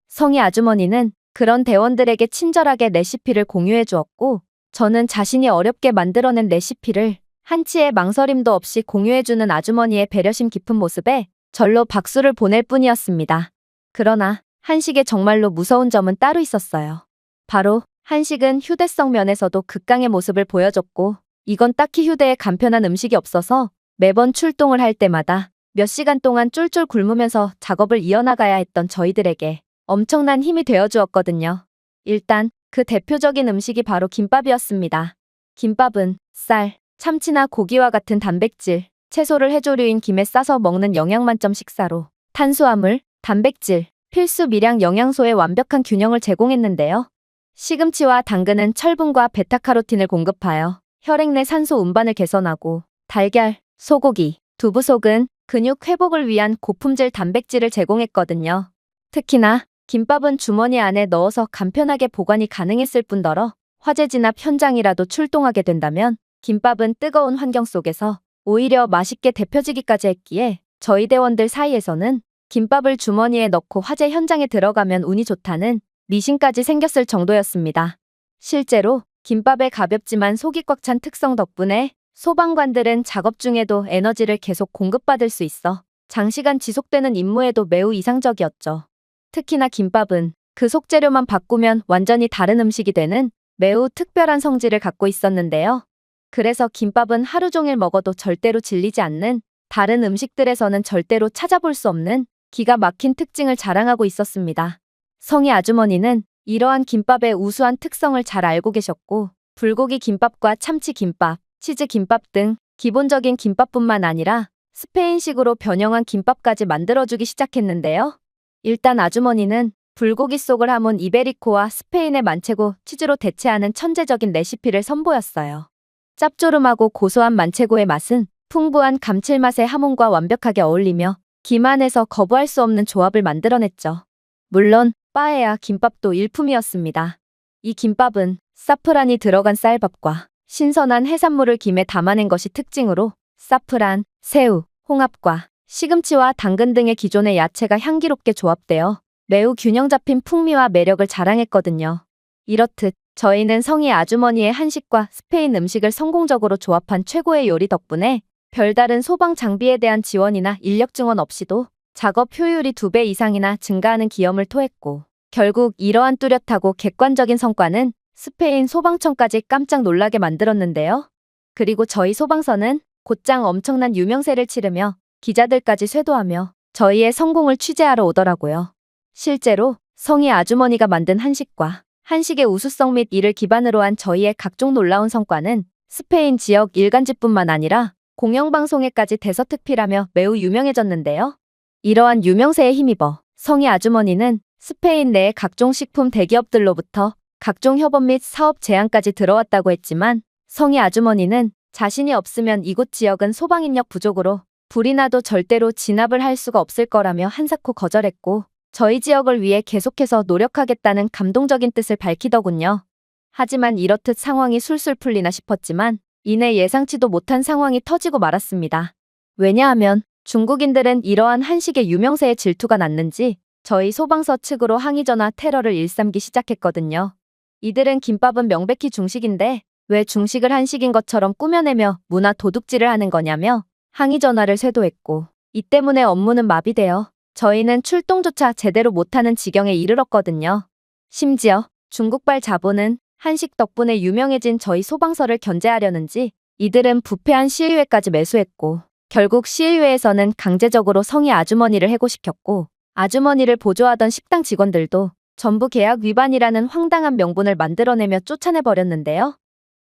성희 아주머니는 그런 대원들에게 친절하게 레시피를 공유해 주었고, 저는 자신이 어렵게 만들어낸 레시피를 한치의 망설임도 없이 공유해주는 아주머니의 배려심 깊은 모습에 절로 박수를 보낼 뿐이었습니다. 그러나 한식에 정말로 무서운 점은 따로 있었어요. 바로 한식은 휴대성 면에서도 극강의 모습을 보여줬고, 이건 딱히 휴대에 간편한 음식이 없어서 매번 출동을 할 때마다 몇 시간 동안 쫄쫄 굶으면서 작업을 이어나가야 했던 저희들에게 엄청난 힘이 되어주었거든요. 일단 그 대표적인 음식이 바로 김밥이었습니다. 김밥은 쌀, 참치나 고기와 같은 단백질, 채소를 해조류인 김에 싸서 먹는 영양만점 식사로 탄수화물, 단백질, 필수 미량 영양소의 완벽한 균형을 제공했는데요. 시금치와 당근은 철분과 베타카로틴을 공급하여 혈액 내 산소 운반을 개선하고, 달걀, 소고기, 두부속은 근육 회복을 위한 고품질 단백질을 제공했거든요. 특히나 김밥은 주머니 안에 넣어서 간편하게 보관이 가능했을 뿐더러 화재 진압 현장이라도 출동하게 된다면 김밥은 뜨거운 환경 속에서 오히려 맛있게 데펴지기까지 했기에 저희 대원들 사이에서는 김밥을 주머니에 넣고 화재 현장에 들어가면 운이 좋다는 미신까지 생겼을 정도였습니다. 실제로 김밥의 가볍지만 속이 꽉 찬 특성 덕분에 소방관들은 작업 중에도 에너지를 계속 공급받을 수 있어 장시간 지속되는 임무에도 매우 이상적이었죠. 특히나 김밥은 그 속재료만 바꾸면 완전히 다른 음식이 되는 매우 특별한 성질을 갖고 있었는데요. 그래서 김밥은 하루 종일 먹어도 절대로 질리지 않는, 다른 음식들에서는 절대로 찾아볼 수 없는 기가 막힌 특징을 자랑하고 있었습니다. 성희 아주머니는 이러한 김밥의 우수한 특성을 잘 알고 계셨고, 불고기 김밥과 참치 김밥, 치즈 김밥 등 기본적인 김밥뿐만 아니라 스페인식으로 변형한 김밥까지 만들어주기 시작했는데요. 일단 아주머니는 불고기 속을 함은 이베리코와 스페인의 만체고 치즈로 대체하는 천재적인 레시피를 선보였어요. 짭조름하고 고소한 만체고의 맛은 풍부한 감칠맛의 하몬과 완벽하게 어울리며 김 안에서 거부할 수 없는 조합을 만들어냈죠. 물론 빠에야 김밥도 일품이었습니다. 이 김밥은 사프란이 들어간 쌀밥과 신선한 해산물을 김에 담아낸 것이 특징으로 사프란, 새우, 홍합과 시금치와 당근 등의 기존의 야채가 향기롭게 조합되어 매우 균형 잡힌 풍미와 매력을 자랑했거든요. 이렇듯 저희는 성희 아주머니의 한식과 스페인 음식을 성공적으로 조합한 최고의 요리 덕분에 별다른 소방 장비에 대한 지원이나 인력 증원 없이도 작업 효율이 2배 이상이나 증가하는 기염을 토했고, 결국 이러한 뚜렷하고 객관적인 성과는 스페인 소방청까지 깜짝 놀라게 만들었는데요. 그리고 저희 소방서는 곧장 엄청난 유명세를 치르며 기자들까지 쇄도하며 저희의 성공을 취재하러 오더라고요. 실제로 성희 아주머니가 만든 한식과 한식의 우수성 및 이를 기반으로 한 저희의 각종 놀라운 성과는 스페인 지역 일간지뿐만 아니라 공영방송에까지 대서특필하며 매우 유명해졌는데요. 이러한 유명세에 힘입어 성희 아주머니는 스페인 내의 각종 식품 대기업들로부터 각종 협업 및 사업 제안까지 들어왔다고 했지만, 성희 아주머니는 자신이 없으면 이곳 지역은 소방인력 부족으로 불이 나도 절대로 진압을 할 수가 없을 거라며 한사코 거절했고, 저희 지역을 위해 계속해서 노력하겠다는 감동적인 뜻을 밝히더군요. 하지만 이렇듯 상황이 술술 풀리나 싶었지만 이내 예상치도 못한 상황이 터지고 말았습니다. 왜냐하면 중국인들은 이러한 한식의 유명세에 질투가 났는지 저희 소방서 측으로 항의 전화 테러를 일삼기 시작했거든요. 이들은 김밥은 명백히 중식인데 왜 중식을 한식인 것처럼 꾸며내며 문화 도둑질을 하는 거냐며 항의 전화를 쇄도했고, 이 때문에 업무는 마비되어 저희는 출동조차 제대로 못하는 지경에 이르렀거든요. 심지어 중국발 자본은 한식 덕분에 유명해진 저희 소방서를 견제하려는지 이들은 부패한 시의회까지 매수했고, 결국 시의회에서는 강제적으로 성희 아주머니를 해고시켰고, 아주머니를 보조하던 식당 직원들도 전부 계약 위반이라는 황당한 명분을 만들어내며 쫓아내버렸는데요.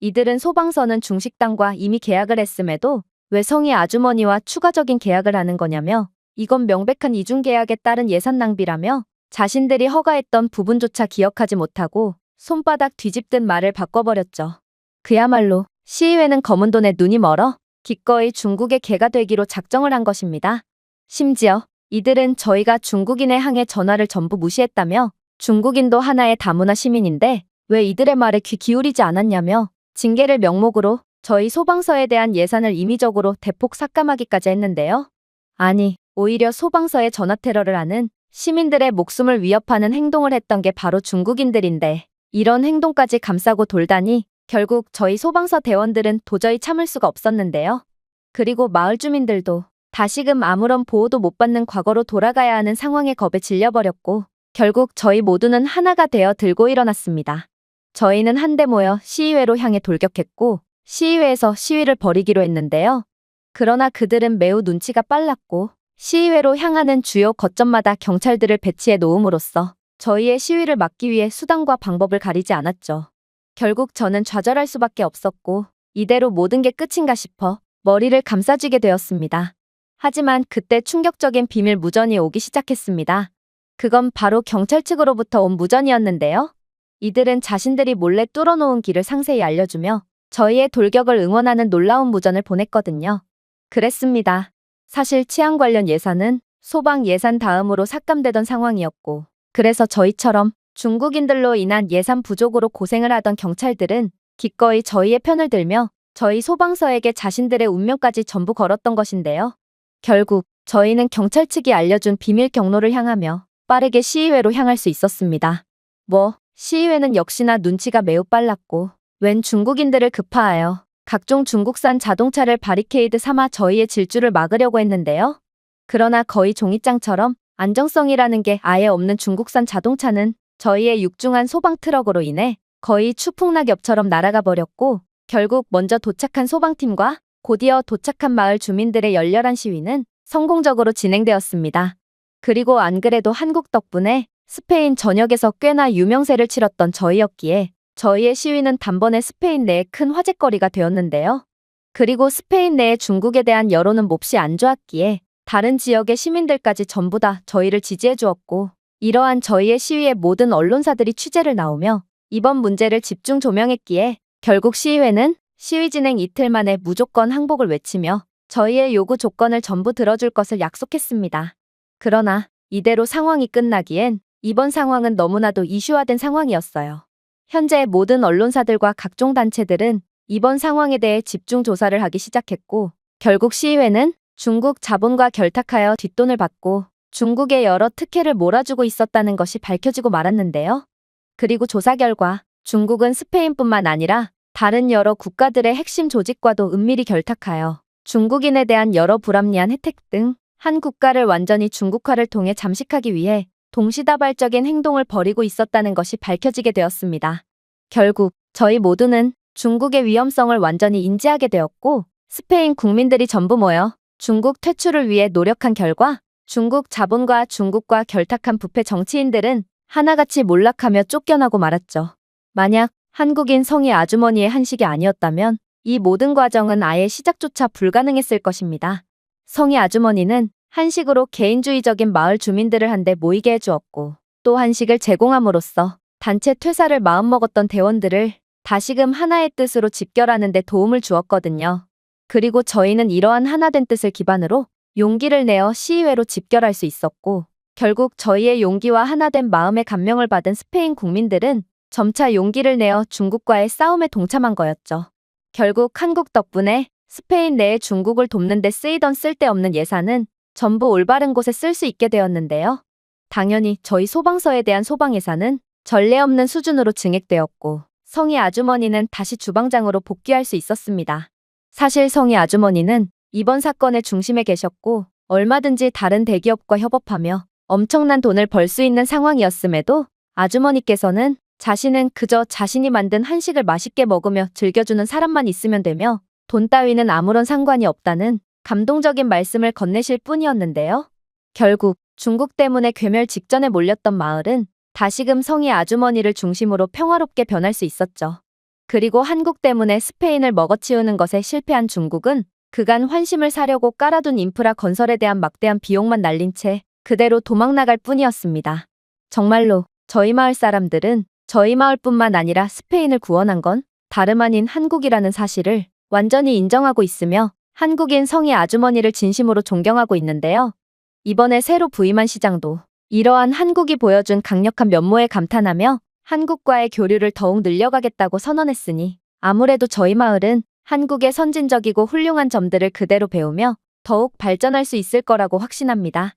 이들은 소방서는 중식당과 이미 계약을 했음에도 왜 성희 아주머니와 추가적인 계약을 하는 거냐며, 이건 명백한 이중계약에 따른 예산 낭비라며 자신들이 허가했던 부분조차 기억하지 못하고 손바닥 뒤집듯 말을 바꿔버렸죠. 그야말로 시의회는 검은 돈에 눈이 멀어 기꺼이 중국의 개가 되기로 작정을 한 것입니다. 심지어 이들은 저희가 중국인의 항해 전화를 전부 무시했다며 중국인도 하나의 다문화 시민인데 왜 이들의 말에 귀 기울이지 않았냐며 징계를 명목으로 저희 소방서에 대한 예산을 임의적으로 대폭 삭감하기까지 했는데요. 아니, 오히려 소방서에 전화 테러를 하는 시민들의 목숨을 위협하는 행동을 했던 게 바로 중국인들인데 이런 행동까지 감싸고 돌다니 결국 저희 소방서 대원들은 도저히 참을 수가 없었는데요. 그리고 마을 주민들도 다시금 아무런 보호도 못 받는 과거로 돌아가야 하는 상황에 겁에 질려버렸고 결국 저희 모두는 하나가 되어 들고 일어났습니다. 저희는 한데 모여 시의회로 향해 돌격했고 시의회에서 시위를 벌이기로 했는데요. 그러나 그들은 매우 눈치가 빨랐고 시의회로 향하는 주요 거점마다 경찰들을 배치해 놓음으로써 저희의 시위를 막기 위해 수단과 방법을 가리지 않았죠. 결국 저는 좌절할 수밖에 없었고 이대로 모든 게 끝인가 싶어 머리를 감싸쥐게 되었습니다. 하지만 그때 충격적인 비밀 무전이 오기 시작했습니다. 그건 바로 경찰 측으로부터 온 무전이었는데요. 이들은 자신들이 몰래 뚫어놓은 길을 상세히 알려주며 저희의 돌격을 응원하는 놀라운 무전을 보냈거든요. 그랬습니다. 사실 치안 관련 예산은 소방 예산 다음으로 삭감되던 상황이었고, 그래서 저희처럼 중국인들로 인한 예산 부족으로 고생을 하던 경찰들은 기꺼이 저희의 편을 들며 저희 소방서에게 자신들의 운명까지 전부 걸었던 것인데요. 결국 저희는 경찰 측이 알려준 비밀 경로를 향하며 빠르게 시의회로 향할 수 있었습니다. 시의회는 역시나 눈치가 매우 빨랐고 웬 중국인들을 급파하여 각종 중국산 자동차를 바리케이드 삼아 저희의 질주를 막으려고 했는데요. 그러나 거의 종이장처럼 안정성이라는 게 아예 없는 중국산 자동차는 저희의 육중한 소방 트럭으로 인해 거의 추풍낙엽처럼 날아가 버렸고 결국 먼저 도착한 소방팀과 곧이어 도착한 마을 주민들의 열렬한 시위는 성공적으로 진행되었습니다. 그리고 안 그래도 한국 덕분에 스페인 전역에서 꽤나 유명세를 치렀던 저희였기에 저희의 시위는 단번에 스페인 내에 큰 화제거리가 되었는데요. 그리고 스페인 내에 중국에 대한 여론은 몹시 안 좋았기에 다른 지역의 시민들까지 전부 다 저희를 지지해 주었고 이러한 저희의 시위에 모든 언론사들이 취재를 나오며 이번 문제를 집중 조명했기에 결국 시의회는 시위 진행 이틀 만에 무조건 항복을 외치며 저희의 요구 조건을 전부 들어줄 것을 약속했습니다. 그러나 이대로 상황이 끝나기엔 이번 상황은 너무나도 이슈화된 상황이었어요. 현재 모든 언론사들과 각종 단체들은 이번 상황에 대해 집중 조사를 하기 시작했고 결국 시의회는 중국 자본과 결탁하여 뒷돈을 받고 중국의 여러 특혜를 몰아주고 있었다는 것이 밝혀지고 말았는데요. 그리고 조사 결과 중국은 스페인뿐만 아니라 다른 여러 국가들의 핵심 조직과도 은밀히 결탁하여 중국인에 대한 여러 불합리한 혜택 등 한 국가를 완전히 중국화를 통해 잠식하기 위해 동시다발적인 행동을 벌이고 있었다는 것이 밝혀지게 되었습니다. 결국 저희 모두는 중국의 위험성을 완전히 인지하게 되었고 스페인 국민들이 전부 모여 중국 퇴출을 위해 노력한 결과 중국 자본과 중국과 결탁한 부패 정치인들은 하나같이 몰락하며 쫓겨나고 말았죠. 만약 한국인 성희 아주머니의 한식이 아니었다면 이 모든 과정은 아예 시작조차 불가능했을 것입니다. 성희 아주머니는 한식으로 개인주의적인 마을 주민들을 한데 모이게 해주었고 또 한식을 제공함으로써 단체 퇴사를 마음먹었던 대원들을 다시금 하나의 뜻으로 집결하는 데 도움을 주었거든요. 그리고 저희는 이러한 하나된 뜻을 기반으로 용기를 내어 시의회로 집결할 수 있었고 결국 저희의 용기와 하나된 마음의 감명을 받은 스페인 국민들은 점차 용기를 내어 중국과의 싸움에 동참한 거였죠. 결국 한국 덕분에 스페인 내에 중국을 돕는 데 쓰이던 쓸데없는 예산은 전부 올바른 곳에 쓸 수 있게 되었는데요. 당연히 저희 소방서에 대한 소방 예산은 전례 없는 수준으로 증액되었고 성희 아주머니는 다시 주방장으로 복귀할 수 있었습니다. 사실 성희 아주머니는 이번 사건의 중심에 계셨고 얼마든지 다른 대기업과 협업하며 엄청난 돈을 벌 수 있는 상황이었음에도 아주머니께서는 자신은 그저 자신이 만든 한식을 맛있게 먹으며 즐겨주는 사람만 있으면 되며 돈 따위는 아무런 상관이 없다는 감동적인 말씀을 건네실 뿐이었는데요. 결국 중국 때문에 괴멸 직전에 몰렸던 마을은 다시금 성희 아주머니를 중심으로 평화롭게 변할 수 있었죠. 그리고 한국 때문에 스페인을 먹어치우는 것에 실패한 중국은 그간 환심을 사려고 깔아둔 인프라 건설에 대한 막대한 비용만 날린 채 그대로 도망나갈 뿐이었습니다. 정말로 저희 마을 사람들은 저희 마을뿐만 아니라 스페인을 구원한 건 다름 아닌 한국이라는 사실을 완전히 인정하고 있으며 한국인 성희 아주머니를 진심으로 존경하고 있는데요. 이번에 새로 부임한 시장도 이러한 한국이 보여준 강력한 면모에 감탄하며 한국과의 교류를 더욱 늘려가겠다고 선언했으니 아무래도 저희 마을은 한국의 선진적이고 훌륭한 점들을 그대로 배우며 더욱 발전할 수 있을 거라고 확신합니다.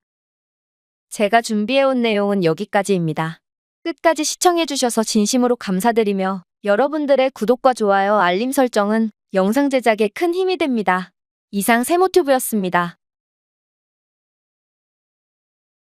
제가 준비해온 내용은 여기까지입니다. 끝까지 시청해주셔서 진심으로 감사드리며 여러분들의 구독과 좋아요, 알림 설정은 영상 제작에 큰 힘이 됩니다. 이상 세모튜브였습니다.